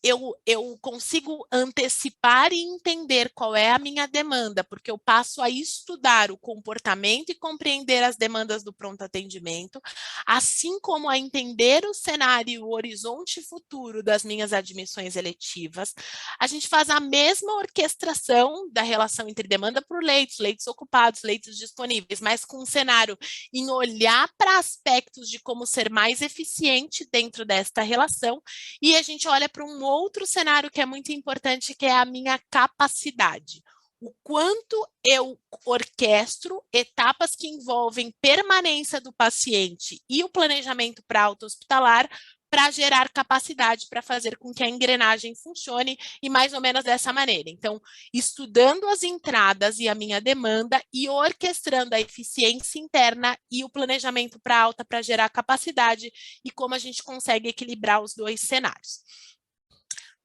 eu consigo antecipar e entender qual é a minha demanda, porque eu passo a estudar o comportamento e compreender as demandas do pronto atendimento, assim como a entender o cenário e o horizonte futuro das minhas admissões eletivas. A gente faz a mesma orquestração da relação entre demanda por leitos, leitos ocupados, leitos disponíveis, mas com um cenário em olhar para aspectos de como ser mais eficiente dentro desta relação, e a gente olha para um outro cenário que é muito importante, que é a minha capacidade. O quanto eu orquestro etapas que envolvem permanência do paciente e o planejamento para alta hospitalar para gerar capacidade para fazer com que a engrenagem funcione, e mais ou menos dessa maneira. Então, estudando as entradas e a minha demanda e orquestrando a eficiência interna e o planejamento para alta para gerar capacidade, e como a gente consegue equilibrar os dois cenários.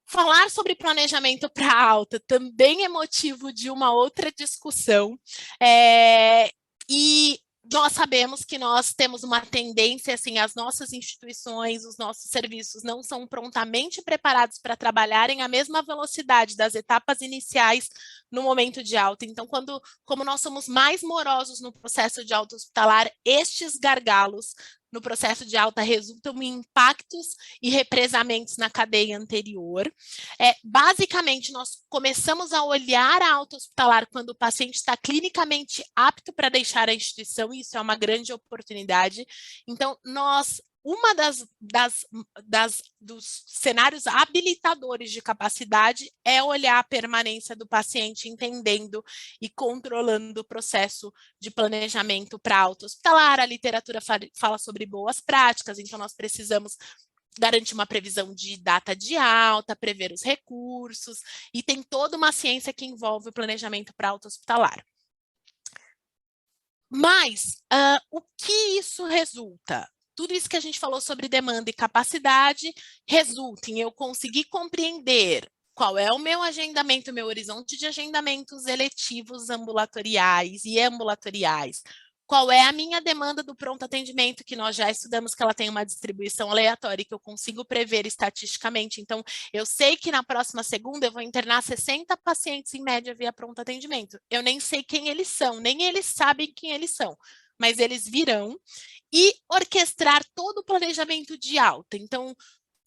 Falar sobre planejamento para alta também é motivo de uma outra discussão, e nós sabemos que nós temos uma tendência, assim, as nossas instituições, os nossos serviços não são prontamente preparados para trabalharem à mesma velocidade das etapas iniciais no momento de alta. Então, como nós somos mais morosos no processo de alta hospitalar, estes gargalos no processo de alta resultam em impactos e represamentos na cadeia anterior. Basicamente, nós começamos a olhar a alta hospitalar quando o paciente está clinicamente apto para deixar a instituição, e isso é uma grande oportunidade. Então, uma dos cenários habilitadores de capacidade é olhar a permanência do paciente, entendendo e controlando o processo de planejamento para alta hospitalar. A literatura fala sobre boas práticas, então nós precisamos garantir uma previsão de data de alta, prever os recursos, e tem toda uma ciência que envolve o planejamento para alta hospitalar. Mas o que isso resulta? tudo isso que a gente falou sobre demanda e capacidade resulta em eu conseguir compreender qual é o meu agendamento, o meu horizonte de agendamentos eletivos ambulatoriais e ambulatoriais. Qual é a minha demanda do pronto atendimento, que nós já estudamos que ela tem uma distribuição aleatória, que eu consigo prever estatisticamente. Então, eu sei que na próxima segunda eu vou internar 60 pacientes em média via pronto atendimento. Eu nem sei quem eles são, nem eles sabem quem eles são, mas eles virão. E orquestrar todo o planejamento de alta. Então,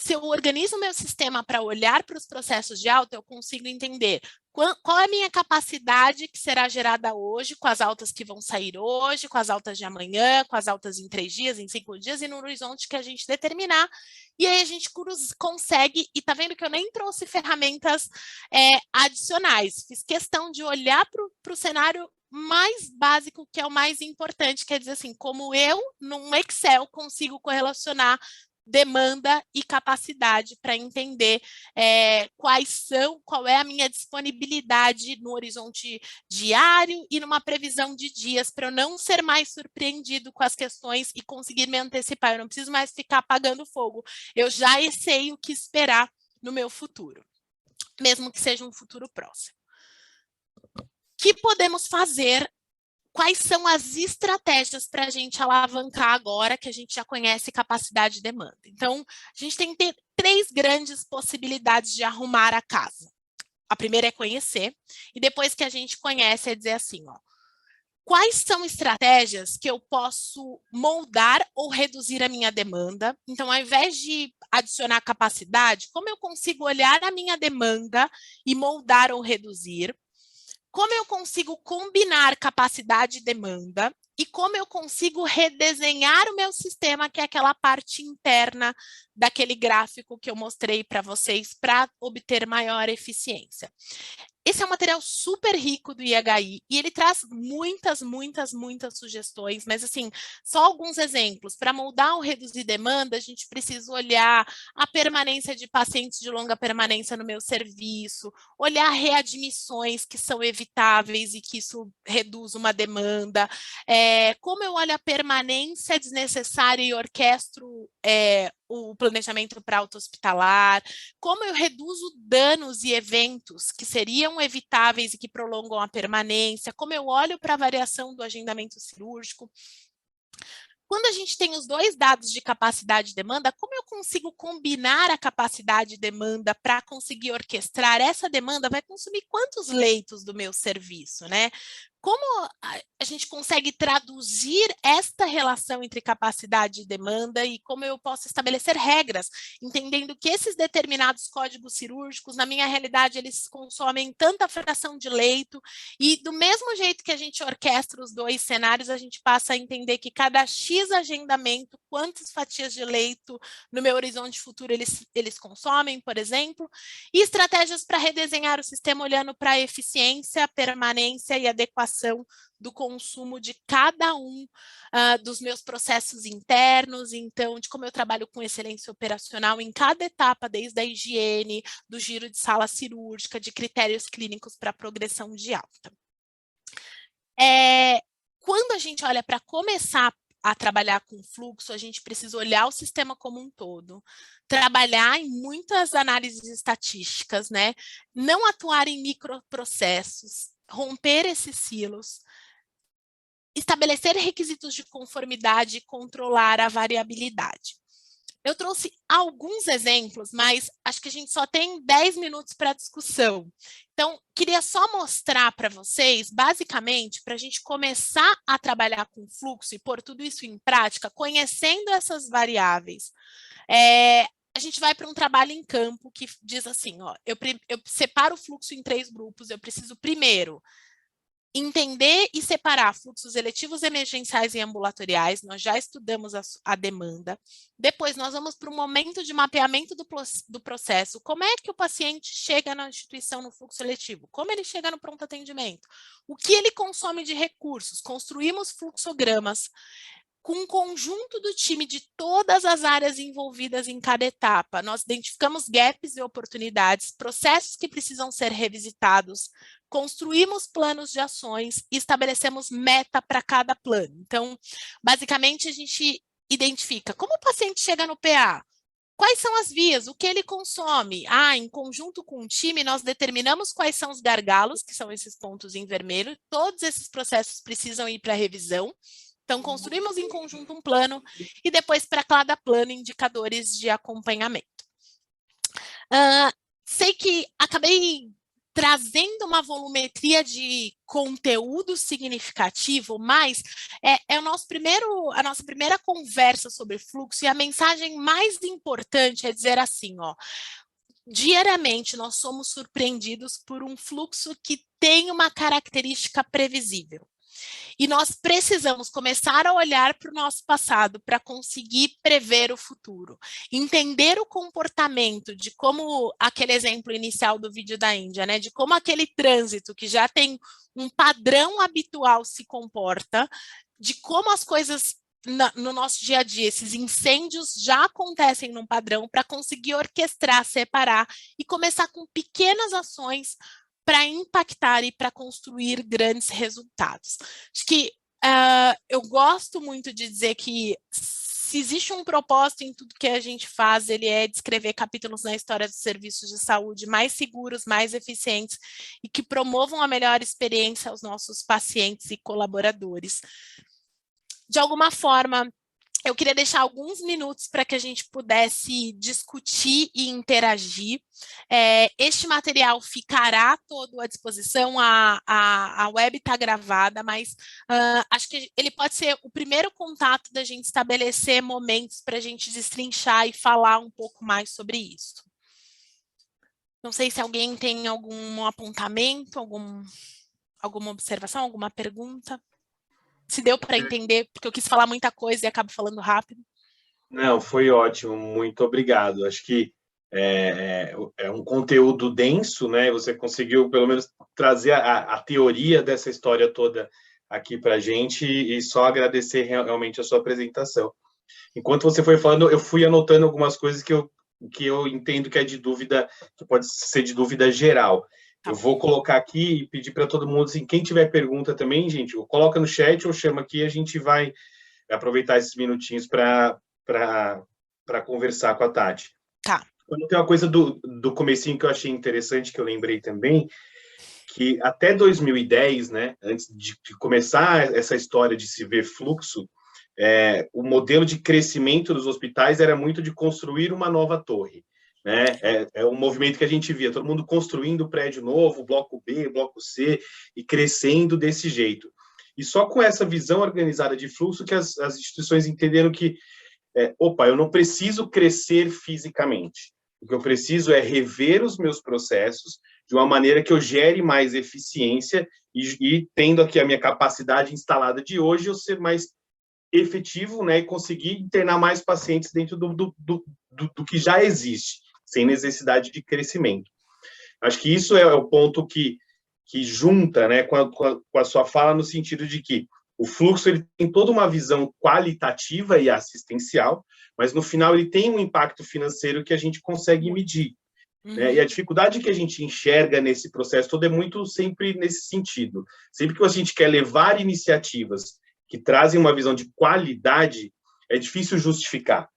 se eu organizo o meu sistema para olhar para os processos de alta, eu consigo entender qual é a minha capacidade que será gerada hoje, com as altas que vão sair hoje, com as altas de amanhã, com as altas em 3 dias, em 5 dias, e no horizonte que a gente determinar. E aí a gente consegue, e tá vendo que eu nem trouxe ferramentas adicionais, fiz questão de olhar para o cenário mais básico, que é o mais importante, quer dizer assim, como eu, num Excel, consigo correlacionar demanda e capacidade para entender qual é a minha disponibilidade no horizonte diário e numa previsão de dias, para eu não ser mais surpreendido com as questões e conseguir me antecipar. Eu não preciso mais ficar apagando fogo. Eu já sei o que esperar no meu futuro, mesmo que seja um futuro próximo. O que podemos fazer? Quais são as estratégias para a gente alavancar agora que a gente já conhece capacidade e demanda? Então, a gente tem que ter 3 grandes possibilidades de arrumar a casa. A primeira é conhecer, e depois que a gente conhece é dizer assim, ó, quais são estratégias que eu posso moldar ou reduzir a minha demanda? Então, ao invés de adicionar capacidade, como eu consigo olhar a minha demanda e moldar ou reduzir? Como eu consigo combinar capacidade e demanda e como eu consigo redesenhar o meu sistema, que é aquela parte interna daquele gráfico que eu mostrei para vocês, para obter maior eficiência. Esse é um material super rico do IHI e ele traz muitas sugestões, mas assim, só alguns exemplos. Para moldar ou reduzir demanda, a gente precisa olhar a permanência de pacientes de longa permanência no meu serviço, olhar readmissões que são evitáveis e que isso reduz uma demanda, como eu olho a permanência desnecessária e orquestro o planejamento para auto-hospitalar, como eu reduzo danos e eventos que seriam evitáveis e que prolongam a permanência, como eu olho para a variação do agendamento cirúrgico. Quando a gente tem os 2 dados de capacidade e demanda, como eu consigo combinar a capacidade e demanda para conseguir orquestrar? Essa demanda vai consumir quantos leitos do meu serviço, né? Como a gente consegue traduzir esta relação entre capacidade e demanda e como eu posso estabelecer regras, entendendo que esses determinados códigos cirúrgicos, na minha realidade, eles consomem tanta fração de leito e do mesmo jeito que a gente orquestra os 2 cenários, a gente passa a entender que cada X agendamento, quantas fatias de leito no meu horizonte futuro eles consomem, por exemplo, e estratégias para redesenhar o sistema olhando para a eficiência, permanência e adequação do consumo de cada um dos meus processos internos, então, de como eu trabalho com excelência operacional em cada etapa, desde a higiene, do giro de sala cirúrgica, de critérios clínicos para progressão de alta. Quando a gente olha para começar a trabalhar com fluxo, a gente precisa olhar o sistema como um todo, trabalhar em muitas análises estatísticas, né? Não atuar em microprocessos, romper esses silos, estabelecer requisitos de conformidade e controlar a variabilidade. Eu trouxe alguns exemplos, mas acho que a gente só tem 10 minutos para discussão. Então, queria só mostrar para vocês, basicamente, para a gente começar a trabalhar com fluxo e pôr tudo isso em prática, conhecendo essas variáveis. A gente vai para um trabalho em campo que diz assim, ó, eu separo o fluxo em 3 grupos, eu preciso primeiro entender e separar fluxos eletivos, emergenciais e ambulatoriais, nós já estudamos a demanda. Depois, nós vamos para um momento de mapeamento do processo. Como é que o paciente chega na instituição no fluxo eletivo? Como ele chega no pronto atendimento? O que ele consome de recursos? Construímos fluxogramas com um conjunto do time de todas as áreas envolvidas em cada etapa. Nós identificamos gaps e oportunidades, processos que precisam ser revisitados, construímos planos de ações e estabelecemos meta para cada plano. Então, basicamente, a gente identifica como o paciente chega no PA, quais são as vias, o que ele consome. Em conjunto com o time, nós determinamos quais são os gargalos, que são esses pontos em vermelho. Todos esses processos precisam ir para a revisão. Então, construímos em conjunto um plano e depois, para cada plano, indicadores de acompanhamento. Sei que acabei trazendo uma volumetria de conteúdo significativo, mas é a nossa primeira conversa sobre fluxo, e a mensagem mais importante é dizer assim, diariamente nós somos surpreendidos por um fluxo que tem uma característica previsível. E nós precisamos começar a olhar para o nosso passado para conseguir prever o futuro. Entender o comportamento de como, aquele exemplo inicial do vídeo da Índia, né? De como aquele trânsito que já tem um padrão habitual se comporta, de como as coisas no nosso dia a dia, esses incêndios já acontecem num padrão, para conseguir orquestrar, separar e começar com pequenas ações para impactar e para construir grandes resultados. Acho que eu gosto muito de dizer que se existe um propósito em tudo que a gente faz, ele é descrever capítulos na história dos serviços de saúde mais seguros, mais eficientes e que promovam a melhor experiência aos nossos pacientes e colaboradores. De alguma forma, eu queria deixar alguns minutos para que a gente pudesse discutir e interagir. Este material ficará todo à disposição, a web está gravada, mas acho que ele pode ser o primeiro contato da gente estabelecer momentos para a gente destrinchar e falar um pouco mais sobre isso. Não sei se alguém tem algum apontamento, alguma observação, alguma pergunta. Se deu para entender, porque eu quis falar muita coisa e acabo falando rápido. Não, foi ótimo, muito obrigado. Acho que é um conteúdo denso, né? Você conseguiu, pelo menos, trazer a teoria dessa história toda aqui para a gente, e só agradecer realmente a sua apresentação. Enquanto você foi falando, eu fui anotando algumas coisas que eu entendo que é de dúvida, que pode ser de dúvida geral. Eu vou colocar aqui e pedir para todo mundo, assim, quem tiver pergunta também, gente, coloca no chat ou chama aqui, a gente vai aproveitar esses minutinhos para conversar com a Tati. Tá. Tem uma coisa do comecinho que eu achei interessante, que eu lembrei também, que até 2010, né, antes de começar essa história de se ver fluxo, o modelo de crescimento dos hospitais era muito de construir uma nova torre. Né? É um movimento que a gente via, todo mundo construindo prédio novo, bloco B, bloco C, e crescendo desse jeito. E só com essa visão organizada de fluxo que as instituições entenderam que, eu não preciso crescer fisicamente. O que eu preciso é rever os meus processos de uma maneira que eu gere mais eficiência e tendo aqui a minha capacidade instalada de hoje, eu ser mais efetivo, né, e conseguir internar mais pacientes dentro do que já existe, sem necessidade de crescimento. Acho que isso é o ponto que junta, né, com a sua fala, no sentido de que o fluxo ele tem toda uma visão qualitativa e assistencial, mas no final ele tem um impacto financeiro que a gente consegue medir. Né? E a dificuldade que a gente enxerga nesse processo todo é muito sempre nesse sentido. Sempre que a gente quer levar iniciativas que trazem uma visão de qualidade, é difícil justificar.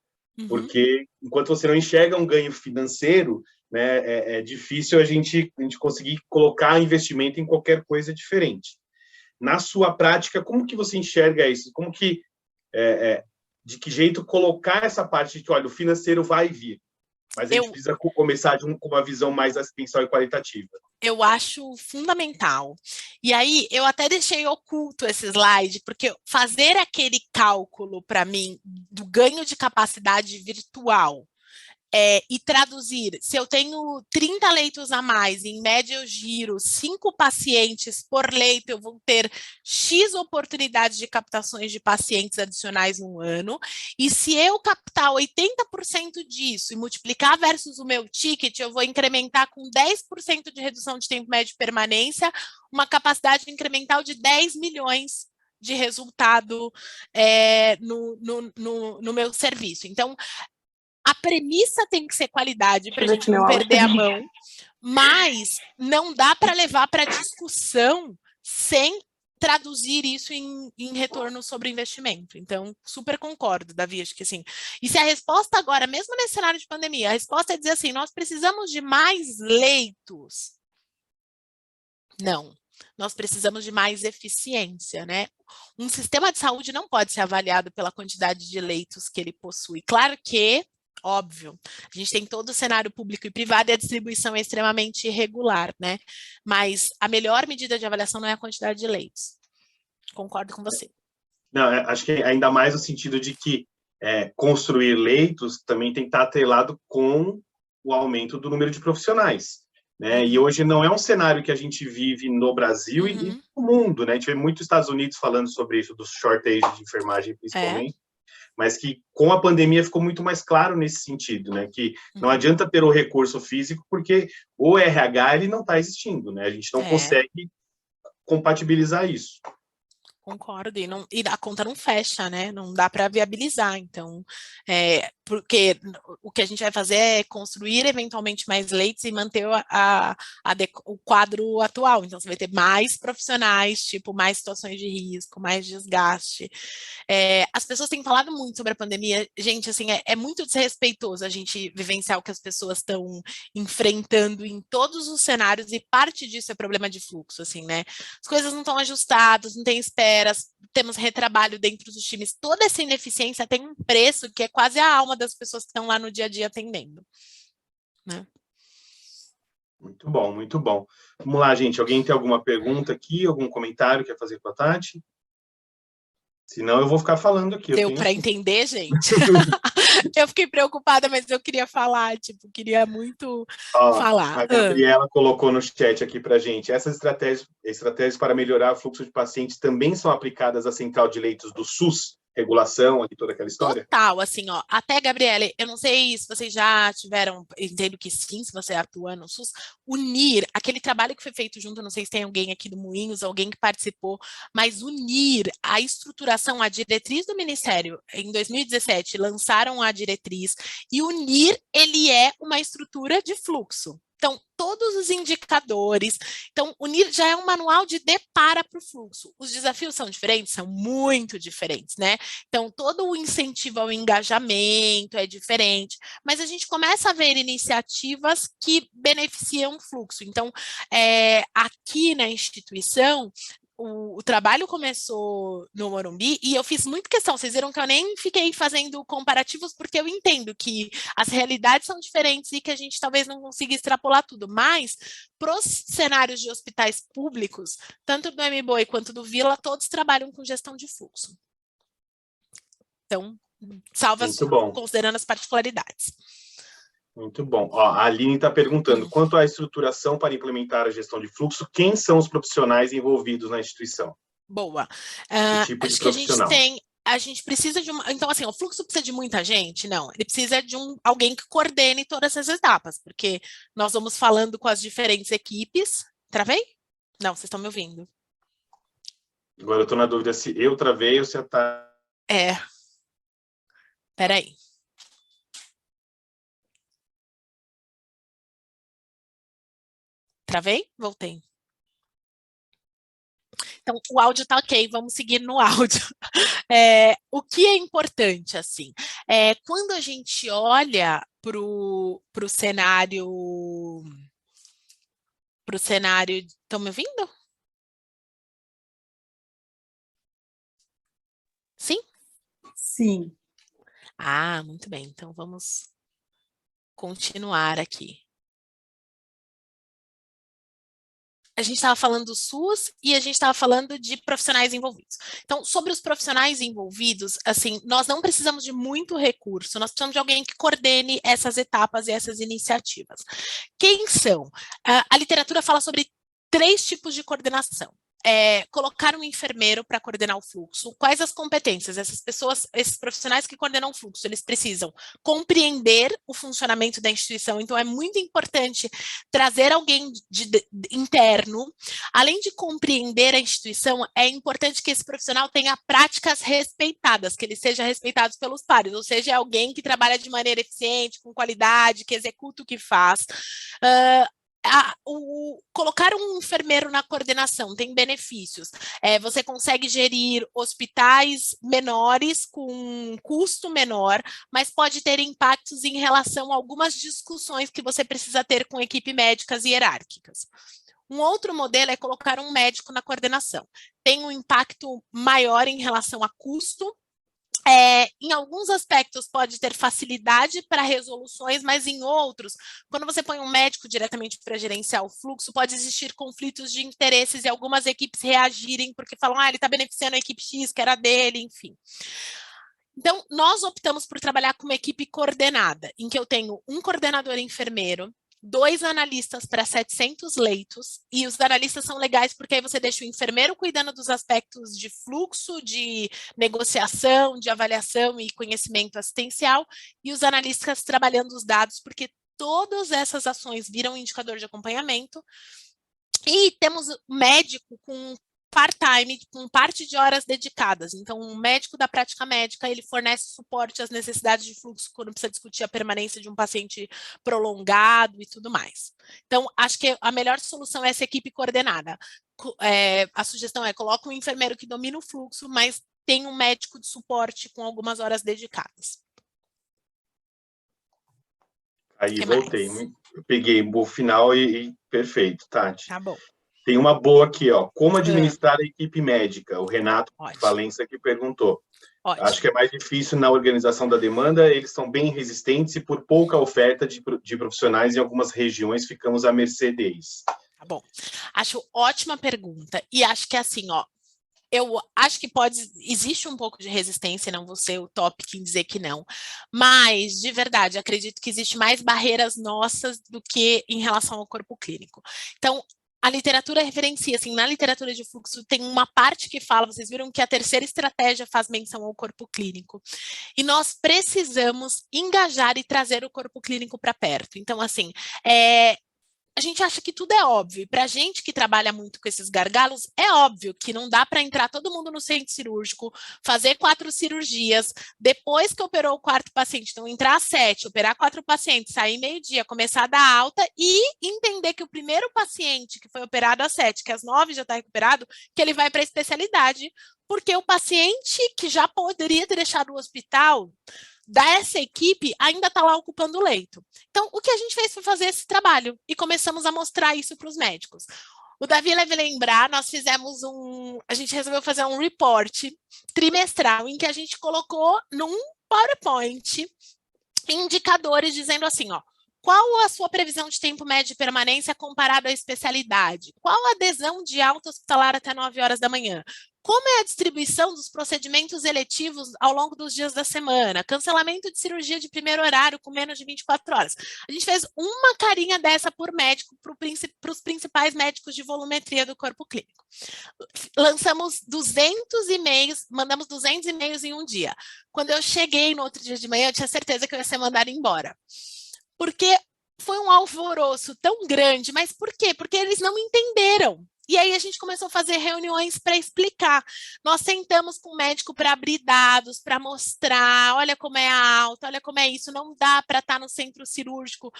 Porque enquanto você não enxerga um ganho financeiro, né, é difícil a gente conseguir colocar investimento em qualquer coisa diferente. Na sua prática, como que você enxerga isso? Como que, de que jeito colocar essa parte de que, olha, o financeiro vai vir, mas a gente precisa começar com uma visão mais assistencial e qualitativa? Eu acho fundamental. E aí, eu até deixei oculto esse slide, porque fazer aquele cálculo, para mim, do ganho de capacidade virtual, e traduzir, se eu tenho 30 leitos a mais, em média eu giro 5 pacientes por leito, eu vou ter X oportunidades de captações de pacientes adicionais no ano, e se eu captar 80% disso e multiplicar versus o meu ticket, eu vou incrementar com 10% de redução de tempo médio de permanência, uma capacidade incremental de 10 milhões de resultado no meu serviço. Então, a premissa tem que ser qualidade para a gente não perder a mão, mas não dá para levar para discussão sem traduzir isso em retorno sobre investimento. Então, super concordo, Davi, acho que assim, e se a resposta agora, mesmo nesse cenário de pandemia, a resposta é dizer assim, nós precisamos de mais leitos. Não, nós precisamos de mais eficiência, né? Um sistema de saúde não pode ser avaliado pela quantidade de leitos que ele possui. Claro que, óbvio, a gente tem todo o cenário público e privado e a distribuição é extremamente irregular, né? Mas a melhor medida de avaliação não é a quantidade de leitos. Concordo com você. Não, acho que ainda mais no sentido de que construir leitos também tem que estar atrelado com o aumento do número de profissionais, né? E hoje não é um cenário que a gente vive no Brasil e no mundo, né? A gente vê muitos Estados Unidos falando sobre isso, dos shortage de enfermagem, principalmente, mas que com a pandemia ficou muito mais claro nesse sentido, né? Que não adianta ter o recurso físico, porque o RH ele não está existindo, né? A gente não consegue compatibilizar isso. Concordo, e a conta não fecha, né? Não dá para viabilizar. Então, porque o que a gente vai fazer é construir eventualmente mais leitos e manter o quadro atual. Então, você vai ter mais profissionais, tipo, mais situações de risco, mais desgaste. As pessoas têm falado muito sobre a pandemia. Gente, assim, é muito desrespeitoso a gente vivenciar o que as pessoas estão enfrentando em todos os cenários, e parte disso é problema de fluxo, assim, né? As coisas não estão ajustadas, não tem espera, temos retrabalho dentro dos times, toda essa ineficiência tem um preço que é quase a alma das pessoas que estão lá no dia a dia atendendo, né? Muito bom, muito bom. Vamos lá, gente. Alguém tem alguma pergunta aqui, algum comentário que quer fazer com a Tati? Senão eu vou ficar falando aqui. Deu para entender, gente? Eu fiquei preocupada, mas eu queria falar, tipo, queria muito falar. A Gabriela colocou no chat aqui para gente. Essas estratégias para melhorar o fluxo de pacientes também são aplicadas à central de leitos do SUS? Regulação, aqui toda aquela história? Total, assim, ó. Até, Gabriele, eu não sei se vocês já tiveram, entendo que sim, se você atua no SUS, unir aquele trabalho que foi feito junto, não sei se tem alguém aqui do Moinhos, alguém que participou, mas unir a estruturação, a diretriz do Ministério, em 2017, lançaram a diretriz, e unir, ele é uma estrutura de fluxo. Então, todos os indicadores. Então, unir já é um manual de depara para o fluxo. Os desafios são diferentes? São muito diferentes, né? Então, todo o incentivo ao engajamento é diferente, mas a gente começa a ver iniciativas que beneficiam o fluxo. Então, aqui na instituição, o trabalho começou no Morumbi e eu fiz muita questão, vocês viram que eu nem fiquei fazendo comparativos, porque eu entendo que as realidades são diferentes e que a gente talvez não consiga extrapolar tudo, mas para os cenários de hospitais públicos, tanto do MBOI quanto do Vila, todos trabalham com gestão de fluxo. Então, considerando as particularidades. Muito bom. Ó, a Aline está perguntando, quanto à estruturação para implementar a gestão de fluxo, quem são os profissionais envolvidos na instituição? Boa. Tipo de acho que profissional. a gente precisa de uma... Então, assim, o fluxo precisa de muita gente? Não, ele precisa de alguém que coordene todas essas etapas, porque nós vamos falando com as diferentes equipes. Travei? Não, vocês estão me ouvindo. Agora eu estou na dúvida se eu travei ou se a Tati... Peraí. Travei? Voltei. Então, o áudio está ok, vamos seguir no áudio. O que é importante, assim, quando a gente olha para o cenário... Estão me ouvindo? Sim? Sim. Ah, muito bem. Então, vamos continuar aqui. A gente estava falando do SUS e a gente estava falando de profissionais envolvidos. Então, sobre os profissionais envolvidos, assim, nós não precisamos de muito recurso, nós precisamos de alguém que coordene essas etapas e essas iniciativas. Quem são? A literatura fala sobre 3 tipos de coordenação. Colocar um enfermeiro para coordenar o fluxo. Quais as competências? Essas pessoas, esses profissionais que coordenam o fluxo, eles precisam compreender o funcionamento da instituição, então é muito importante trazer alguém interno. Além de compreender a instituição, é importante que esse profissional tenha práticas respeitadas, que ele seja respeitado pelos pares, ou seja, é alguém que trabalha de maneira eficiente, com qualidade, que executa o que faz. colocar um enfermeiro na coordenação tem benefícios. Você consegue gerir hospitais menores com um custo menor, mas pode ter impactos em relação a algumas discussões que você precisa ter com equipe médicas e hierárquicas. Um outro modelo é colocar um médico na coordenação. Tem um impacto maior em relação a custo. Em alguns aspectos pode ter facilidade para resoluções, mas em outros, quando você põe um médico diretamente para gerenciar o fluxo, pode existir conflitos de interesses e algumas equipes reagirem porque falam, ele está beneficiando a equipe X, que era dele, enfim. Então, nós optamos por trabalhar com uma equipe coordenada, em que eu tenho um coordenador enfermeiro, 2 analistas para 700 leitos, e os analistas são legais porque aí você deixa o enfermeiro cuidando dos aspectos de fluxo, de negociação, de avaliação e conhecimento assistencial, e os analistas trabalhando os dados, porque todas essas ações viram indicador de acompanhamento, e temos médico com part-time, com parte de horas dedicadas. Então, um médico da prática médica, ele fornece suporte às necessidades de fluxo quando precisa discutir a permanência de um paciente prolongado e tudo mais. Então, acho que a melhor solução é essa equipe coordenada. A sugestão é, coloca um enfermeiro que domina o fluxo, mas tem um médico de suporte com algumas horas dedicadas. Aí voltei, eu peguei o final e perfeito, Tati. Tá bom. Tem uma boa aqui, ó. Como administrar a equipe médica? O Renato Valença que perguntou. Ótimo. Acho que é mais difícil na organização da demanda, eles são bem resistentes e por pouca oferta de profissionais em algumas regiões ficamos à mercê deles. Tá bom. Acho ótima pergunta. E acho que assim, ó, eu acho que existe um pouco de resistência, não vou ser utópica em dizer que não, mas, de verdade, acredito que existe mais barreiras nossas do que em relação ao corpo clínico. Então, a literatura referencia, assim, na literatura de fluxo tem uma parte que fala, vocês viram que a terceira estratégia faz menção ao corpo clínico, e nós precisamos engajar e trazer o corpo clínico para perto. Então, assim, a gente acha que tudo é óbvio, para a gente que trabalha muito com esses gargalos, é óbvio que não dá para entrar todo mundo no centro cirúrgico, fazer 4 cirurgias, depois que operou o 4º paciente, então entrar às 7, operar 4 pacientes, sair meio-dia, começar a dar alta e entender que o primeiro paciente que foi operado às 7, que às 9 já está recuperado, que ele vai para a especialidade, porque o paciente que já poderia ter deixado o hospital dessa equipe ainda está lá ocupando o leito. Então, o que a gente fez foi fazer esse trabalho e começamos a mostrar isso para os médicos. O Davi deve lembrar, nós fizemos a gente resolveu fazer um report trimestral em que a gente colocou num PowerPoint indicadores dizendo assim, ó, qual a sua previsão de tempo médio de permanência comparado à especialidade? Qual a adesão de alta hospitalar até 9 horas da manhã? Como é a distribuição dos procedimentos eletivos ao longo dos dias da semana? Cancelamento de cirurgia de primeiro horário com menos de 24 horas. A gente fez uma carinha dessa por médico para os principais médicos de volumetria do corpo clínico. Lançamos 200 e-mails, mandamos 200 e-mails em um dia. Quando eu cheguei no outro dia de manhã, eu tinha certeza que eu ia ser mandada embora. Porque foi um alvoroço tão grande, mas por quê? Porque eles não entenderam. E aí a gente começou a fazer reuniões para explicar. Nós sentamos com o médico para abrir dados, para mostrar, olha como é a alta, olha como é isso, não dá para estar no centro cirúrgico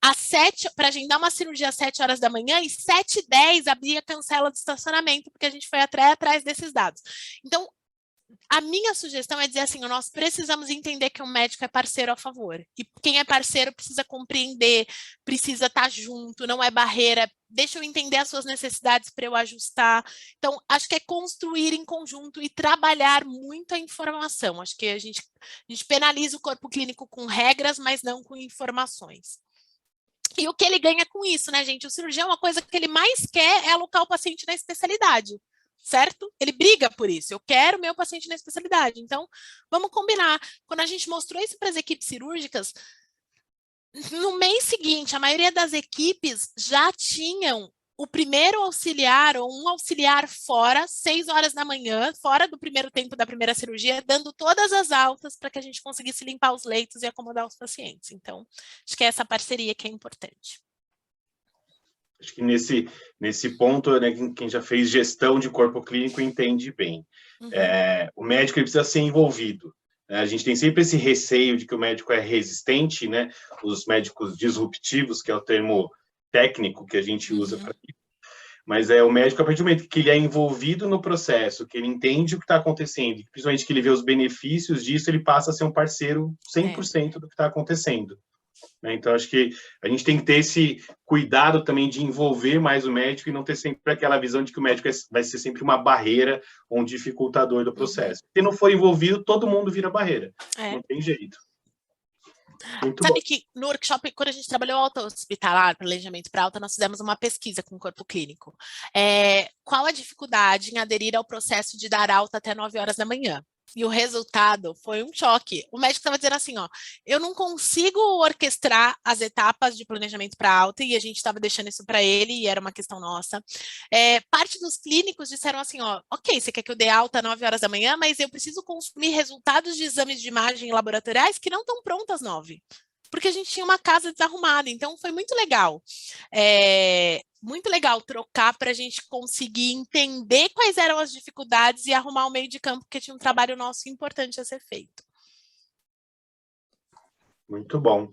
às 7, para agendar uma cirurgia às 7 horas da manhã, e 7h10 abria a cancela do estacionamento, porque a gente foi atrás desses dados. Então, a minha sugestão é dizer assim, nós precisamos entender que o médico é parceiro a favor. E quem é parceiro precisa compreender, precisa estar junto, não é barreira. Deixa eu entender as suas necessidades para eu ajustar. Então, acho que é construir em conjunto e trabalhar muito a informação. Acho que a gente penaliza o corpo clínico com regras, mas não com informações. E o que ele ganha com isso, né, gente? O cirurgião, uma coisa que ele mais quer é alocar o paciente na especialidade. Certo? Ele briga por isso. Eu quero meu paciente na especialidade. Então, vamos combinar. Quando a gente mostrou isso para as equipes cirúrgicas, no mês seguinte, a maioria das equipes já tinham o primeiro auxiliar ou um auxiliar fora, 6 horas da manhã, fora do primeiro tempo da primeira cirurgia, dando todas as altas para que a gente conseguisse limpar os leitos e acomodar os pacientes. Então, acho que é essa parceria que é importante. Acho que nesse ponto, né, quem já fez gestão de corpo clínico entende bem. Uhum. O médico ele precisa ser envolvido. A gente tem sempre esse receio de que o médico é resistente, né? Os médicos disruptivos, que é o termo técnico que a gente usa para isso, mas o médico, a partir do momento que ele é envolvido no processo, que ele entende o que está acontecendo, principalmente que ele vê os benefícios disso, ele passa a ser um parceiro 100% do que está acontecendo. Né? Então, acho que a gente tem que ter esse cuidado também de envolver mais o médico e não ter sempre aquela visão de que o médico vai ser sempre uma barreira ou um dificultador do processo. Se não for envolvido, todo mundo vira barreira. Não tem jeito. Muito Sabe bom. Que no workshop, quando a gente trabalhou alta hospitalar, planejamento para alta, nós fizemos uma pesquisa com o corpo clínico. Qual a dificuldade em aderir ao processo de dar alta até 9 horas da manhã? E o resultado foi um choque. O médico estava dizendo assim, ó, eu não consigo orquestrar as etapas de planejamento para alta, e a gente estava deixando isso para ele, e era uma questão nossa. Parte dos clínicos disseram assim, ó, ok, você quer que eu dê alta às 9 horas da manhã, mas eu preciso consumir resultados de exames de imagem laboratoriais que não estão prontos às 9. Porque a gente tinha uma casa desarrumada, então foi muito legal. Muito legal trocar para a gente conseguir entender quais eram as dificuldades e arrumar o meio de campo, porque tinha um trabalho nosso importante a ser feito. Muito bom.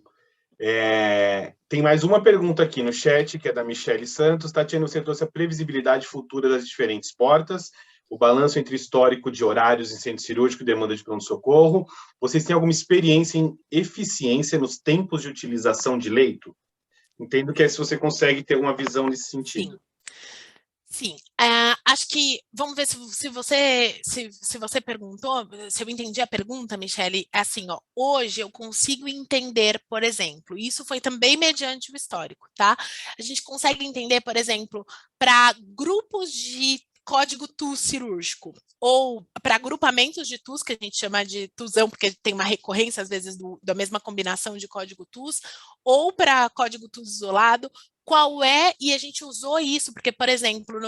Tem mais uma pergunta aqui no chat, que é da Michele Santos. Tatiana, você trouxe a previsibilidade futura das diferentes portas, o balanço entre histórico de horários em centro cirúrgico e demanda de pronto-socorro. Vocês têm alguma experiência em eficiência nos tempos de utilização de leito? Entendo que se você consegue ter uma visão nesse sentido. Sim. Acho que, vamos ver se você perguntou, se eu entendi a pergunta, Michele, é assim, ó, hoje eu consigo entender, por exemplo, isso foi também mediante o histórico, tá? A gente consegue entender, por exemplo, para grupos de código TUS cirúrgico, ou para agrupamentos de TUS, que a gente chama de TUSão, porque tem uma recorrência, às vezes, da mesma combinação de código TUS, ou para código TUS isolado, qual é, e a gente usou isso, porque, por exemplo,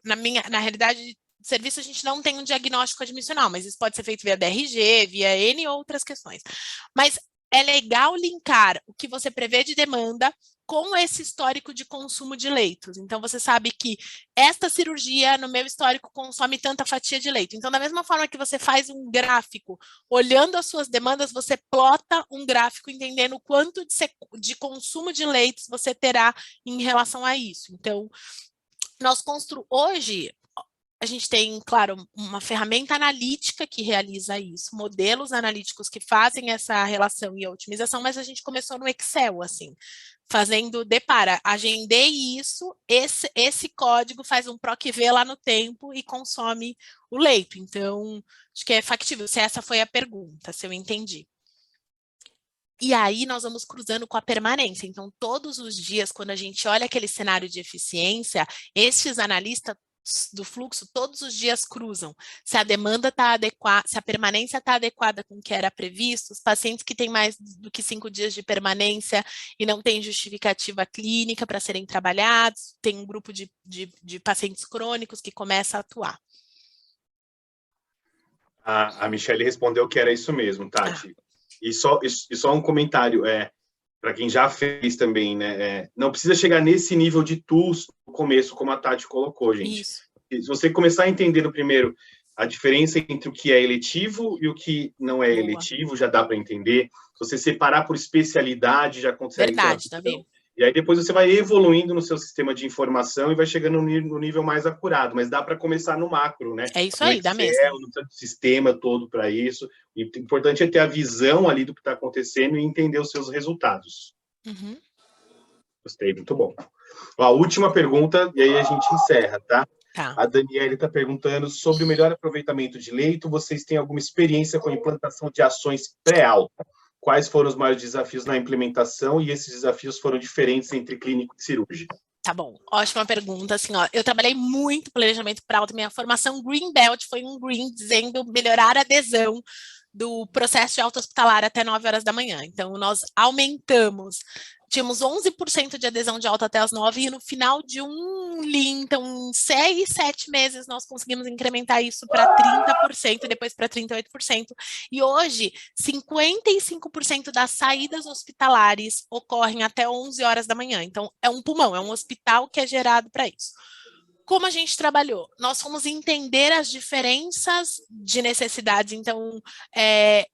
na realidade de serviço, a gente não tem um diagnóstico admissional, mas isso pode ser feito via DRG, via N outras questões. Mas é legal linkar o que você prevê de demanda com esse histórico de consumo de leitos. Então, você sabe que esta cirurgia, no meu histórico, consome tanta fatia de leito. Então, da mesma forma que você faz um gráfico, olhando as suas demandas, você plota um gráfico entendendo o quanto de consumo de leitos você terá em relação a isso. Então, hoje, a gente tem, claro, uma ferramenta analítica que realiza isso, modelos analíticos que fazem essa relação e a otimização, mas a gente começou no Excel, assim, fazendo, agendei isso, esse código faz um PROC-V lá no tempo e consome o leito. Então, acho que é factível, se essa foi a pergunta, se eu entendi. E aí nós vamos cruzando com a permanência. Então, todos os dias, quando a gente olha aquele cenário de eficiência, esses analistas do fluxo todos os dias cruzam. Se a demanda está adequada, se a permanência está adequada com o que era previsto, os pacientes que têm mais do que 5 dias de permanência e não têm justificativa clínica para serem trabalhados, tem um grupo de pacientes crônicos que começa a atuar. A Michele respondeu que era isso mesmo, Tati. E só um comentário, para quem já fez também, né? Não precisa chegar nesse nível de TUS no começo, como a Tati colocou, gente. Isso. Se você começar a entender no primeiro a diferença entre o que é eletivo e o que não é eletivo, já dá para entender. Se você separar por especialidade, já consegue. Verdade, tá vendo? E aí depois você vai evoluindo no seu sistema de informação e vai chegando no nível mais acurado, mas dá para começar no macro, né? É isso aí, Excel, dá mesmo. No sistema todo para isso. E o importante é ter a visão ali do que está acontecendo e entender os seus resultados. Uhum. Gostei, muito bom. A última pergunta, e aí a gente encerra, tá? Tá. A Daniela está perguntando sobre o melhor aproveitamento de leito. Vocês têm alguma experiência com a implantação de ações pré-alta? Quais foram os maiores desafios na implementação e esses desafios foram diferentes entre clínico e cirúrgico? Tá bom, ótima pergunta. Assim, ó, eu trabalhei muito planejamento para alta. Minha formação Green Belt foi um green dizendo melhorar a adesão do processo de alta hospitalar até 9 horas da manhã. Então, nós aumentamos, tínhamos 11% de adesão de alta até as 9 e no final de então, em 6, 7 meses, nós conseguimos incrementar isso para 30% e depois para 38%. E hoje, 55% das saídas hospitalares ocorrem até 11 horas da manhã. Então, é um pulmão, é um hospital que é gerado para isso. como a gente trabalhou? Nós fomos entender as diferenças de necessidades, então,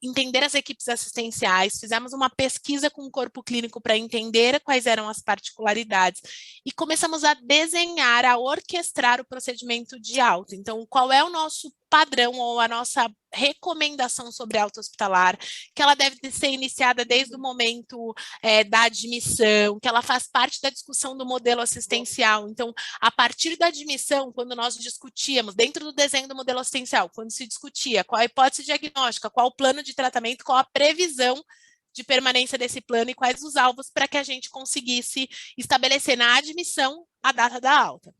entender as equipes assistenciais, fizemos uma pesquisa com o corpo clínico para entender quais eram as particularidades e começamos a desenhar, a orquestrar o procedimento de alta. Então, qual é o nosso padrão ou a nossa recomendação sobre alta hospitalar, que ela deve ser iniciada desde o momento da admissão, que ela faz parte da discussão do modelo assistencial. Então, a partir da admissão, quando nós discutíamos, dentro do desenho do modelo assistencial, quando se discutia qual a hipótese diagnóstica, qual o plano de tratamento, qual a previsão de permanência desse plano e quais os alvos para que a gente conseguisse estabelecer na admissão a data da alta.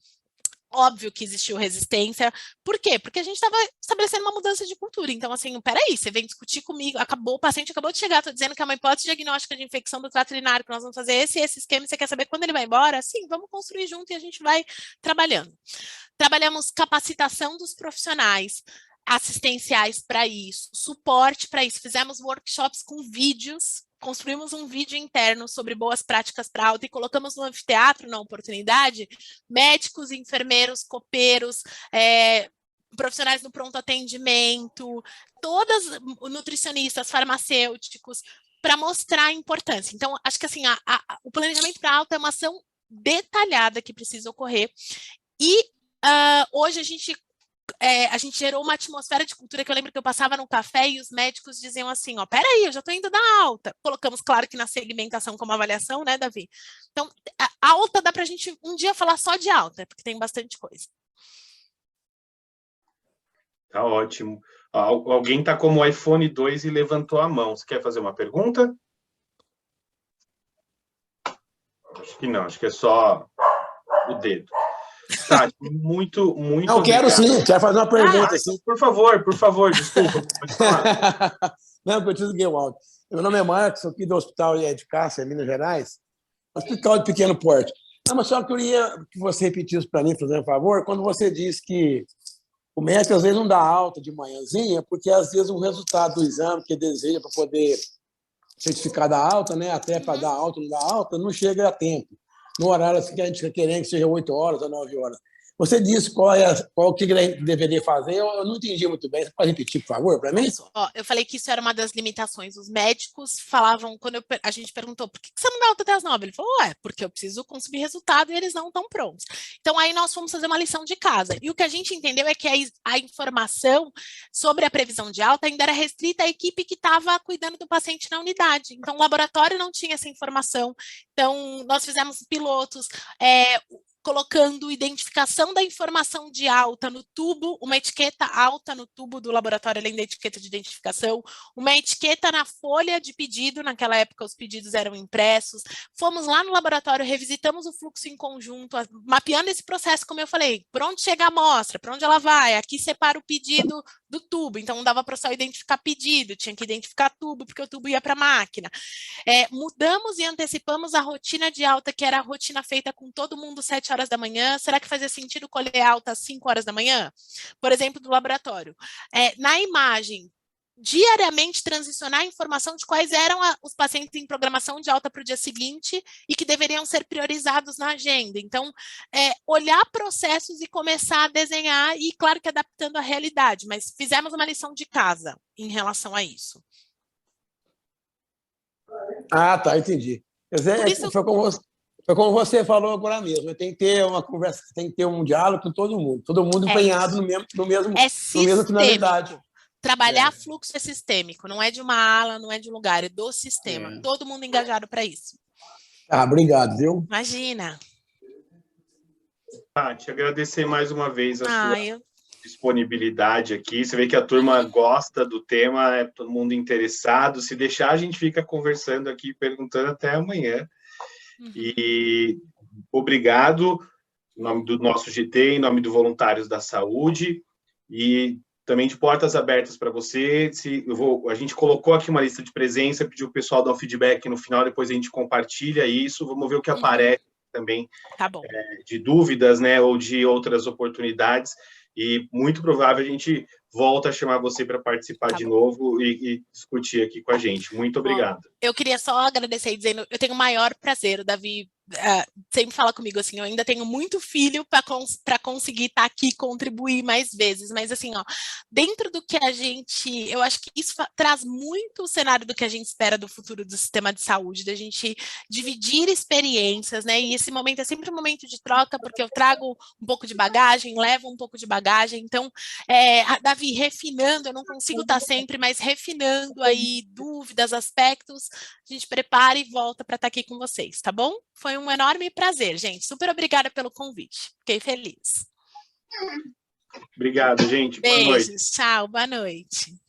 Óbvio que existiu resistência. Por quê? Porque a gente estava estabelecendo uma mudança de cultura. Então, assim, peraí, você vem discutir comigo, o paciente acabou de chegar, estou dizendo que é uma hipótese diagnóstica de infecção do trato urinário, que nós vamos fazer esse esquema, e você quer saber quando ele vai embora? Sim, vamos construir junto e a gente vai trabalhando. Trabalhamos capacitação dos profissionais assistenciais para isso, suporte para isso, fizemos workshops com vídeos, construímos um vídeo interno sobre boas práticas para alta e colocamos no anfiteatro, na oportunidade, médicos, enfermeiros, copeiros, profissionais no pronto atendimento, todas, nutricionistas, farmacêuticos, para mostrar a importância. Então, acho que assim, o planejamento para alta é uma ação detalhada que precisa ocorrer e hoje a gente gerou uma atmosfera de cultura que eu lembro que eu passava no café e os médicos diziam assim, ó, peraí, eu já estou indo dar alta. Colocamos, claro, que na segmentação como avaliação, né, Davi? Então, a alta dá para a gente um dia falar só de alta, porque tem bastante coisa. Tá ótimo. Alguém está como o iPhone 2 e levantou a mão. Você quer fazer uma pergunta? Acho que não, acho que é só o dedo. Tá, muito não, quero sim, quero fazer uma pergunta. Sim. Por favor, desculpa. Não, porque eu desliguei o áudio. Meu nome é Marcos, sou aqui do Hospital de Cássia, Minas Gerais, hospital de pequeno porte. Não, mas só queria que você repetisse para mim, fazendo um favor, quando você disse que o médico às vezes não dá alta de manhãzinha, porque às vezes o resultado do exame que deseja para poder certificar da alta, né, até para dar alta, não dar alta, não chega a tempo. No horário assim, que a gente está querendo que seja 8 horas ou 9 horas. Você disse qual que ele deveria fazer, eu não entendi muito bem. Você pode repetir, por favor, para mim? Eu falei que isso era uma das limitações. Os médicos falavam, quando a gente perguntou, por que você não dá alta até as 9? Ele falou, porque eu preciso consumir resultado e eles não estão prontos. Então, aí nós fomos fazer uma lição de casa. E o que a gente entendeu é que a informação sobre a previsão de alta ainda era restrita à equipe que estava cuidando do paciente na unidade. Então, o laboratório não tinha essa informação. Então, nós fizemos pilotos, colocando identificação da informação de alta no tubo, uma etiqueta alta no tubo do laboratório, além da etiqueta de identificação, uma etiqueta na folha de pedido, naquela época os pedidos eram impressos, fomos lá no laboratório, revisitamos o fluxo em conjunto, mapeando esse processo, como eu falei, por onde chega a amostra, para onde ela vai, aqui separa o pedido do tubo, então não dava para só identificar pedido, tinha que identificar tubo, porque o tubo ia para a máquina. Mudamos e antecipamos a rotina de alta, que era a rotina feita com todo mundo 7 horas da manhã. Será que fazia sentido colher alta às 5 horas da manhã? Por exemplo, do laboratório. Na imagem, diariamente transicionar a informação de quais eram os pacientes em programação de alta para o dia seguinte e que deveriam ser priorizados na agenda. Então, olhar processos e começar a desenhar, e claro que adaptando à realidade, mas fizemos uma lição de casa em relação a isso. Ah, tá, entendi. Quer dizer, isso... foi como você falou agora mesmo, tem que ter uma conversa, tem que ter um diálogo com todo mundo empenhado no mesmo finalidade. Trabalhar fluxo é sistêmico, não é de uma ala, não é de um lugar, é do sistema. Todo mundo engajado para isso. Obrigado, viu? Imagina. Te agradecer mais uma vez a sua disponibilidade aqui. Você vê que a turma gosta do tema, é todo mundo interessado. Se deixar, a gente fica conversando aqui, perguntando até amanhã. E obrigado, em nome do nosso GT, em nome do Voluntários da Saúde, e também de portas abertas para você. A gente colocou aqui uma lista de presença, pediu o pessoal dar o feedback no final, depois a gente compartilha isso, vamos ver o que aparece também, tá bom. De dúvidas, né, ou de outras oportunidades, e muito provável a gente volta a chamar você para participar de novo e discutir aqui com a gente. Muito obrigado. Eu queria só agradecer dizendo, eu tenho o maior prazer, o Davi sempre fala comigo assim, eu ainda tenho muito filho para conseguir estar aqui e contribuir mais vezes, mas assim, ó, dentro do que a gente, eu acho que isso traz muito o cenário do que a gente espera do futuro do sistema de saúde, da gente dividir experiências, né, e esse momento é sempre um momento de troca, porque eu trago um pouco de bagagem, levo um pouco de bagagem, então, Davi, refinando, eu não consigo estar sempre, mas refinando aí dúvidas, aspectos, a gente prepara e volta para estar aqui com vocês, tá bom? Foi um enorme prazer, gente. Super obrigada pelo convite. Fiquei feliz. Obrigado, gente. Boa noite. Beijos. Tchau. Boa noite.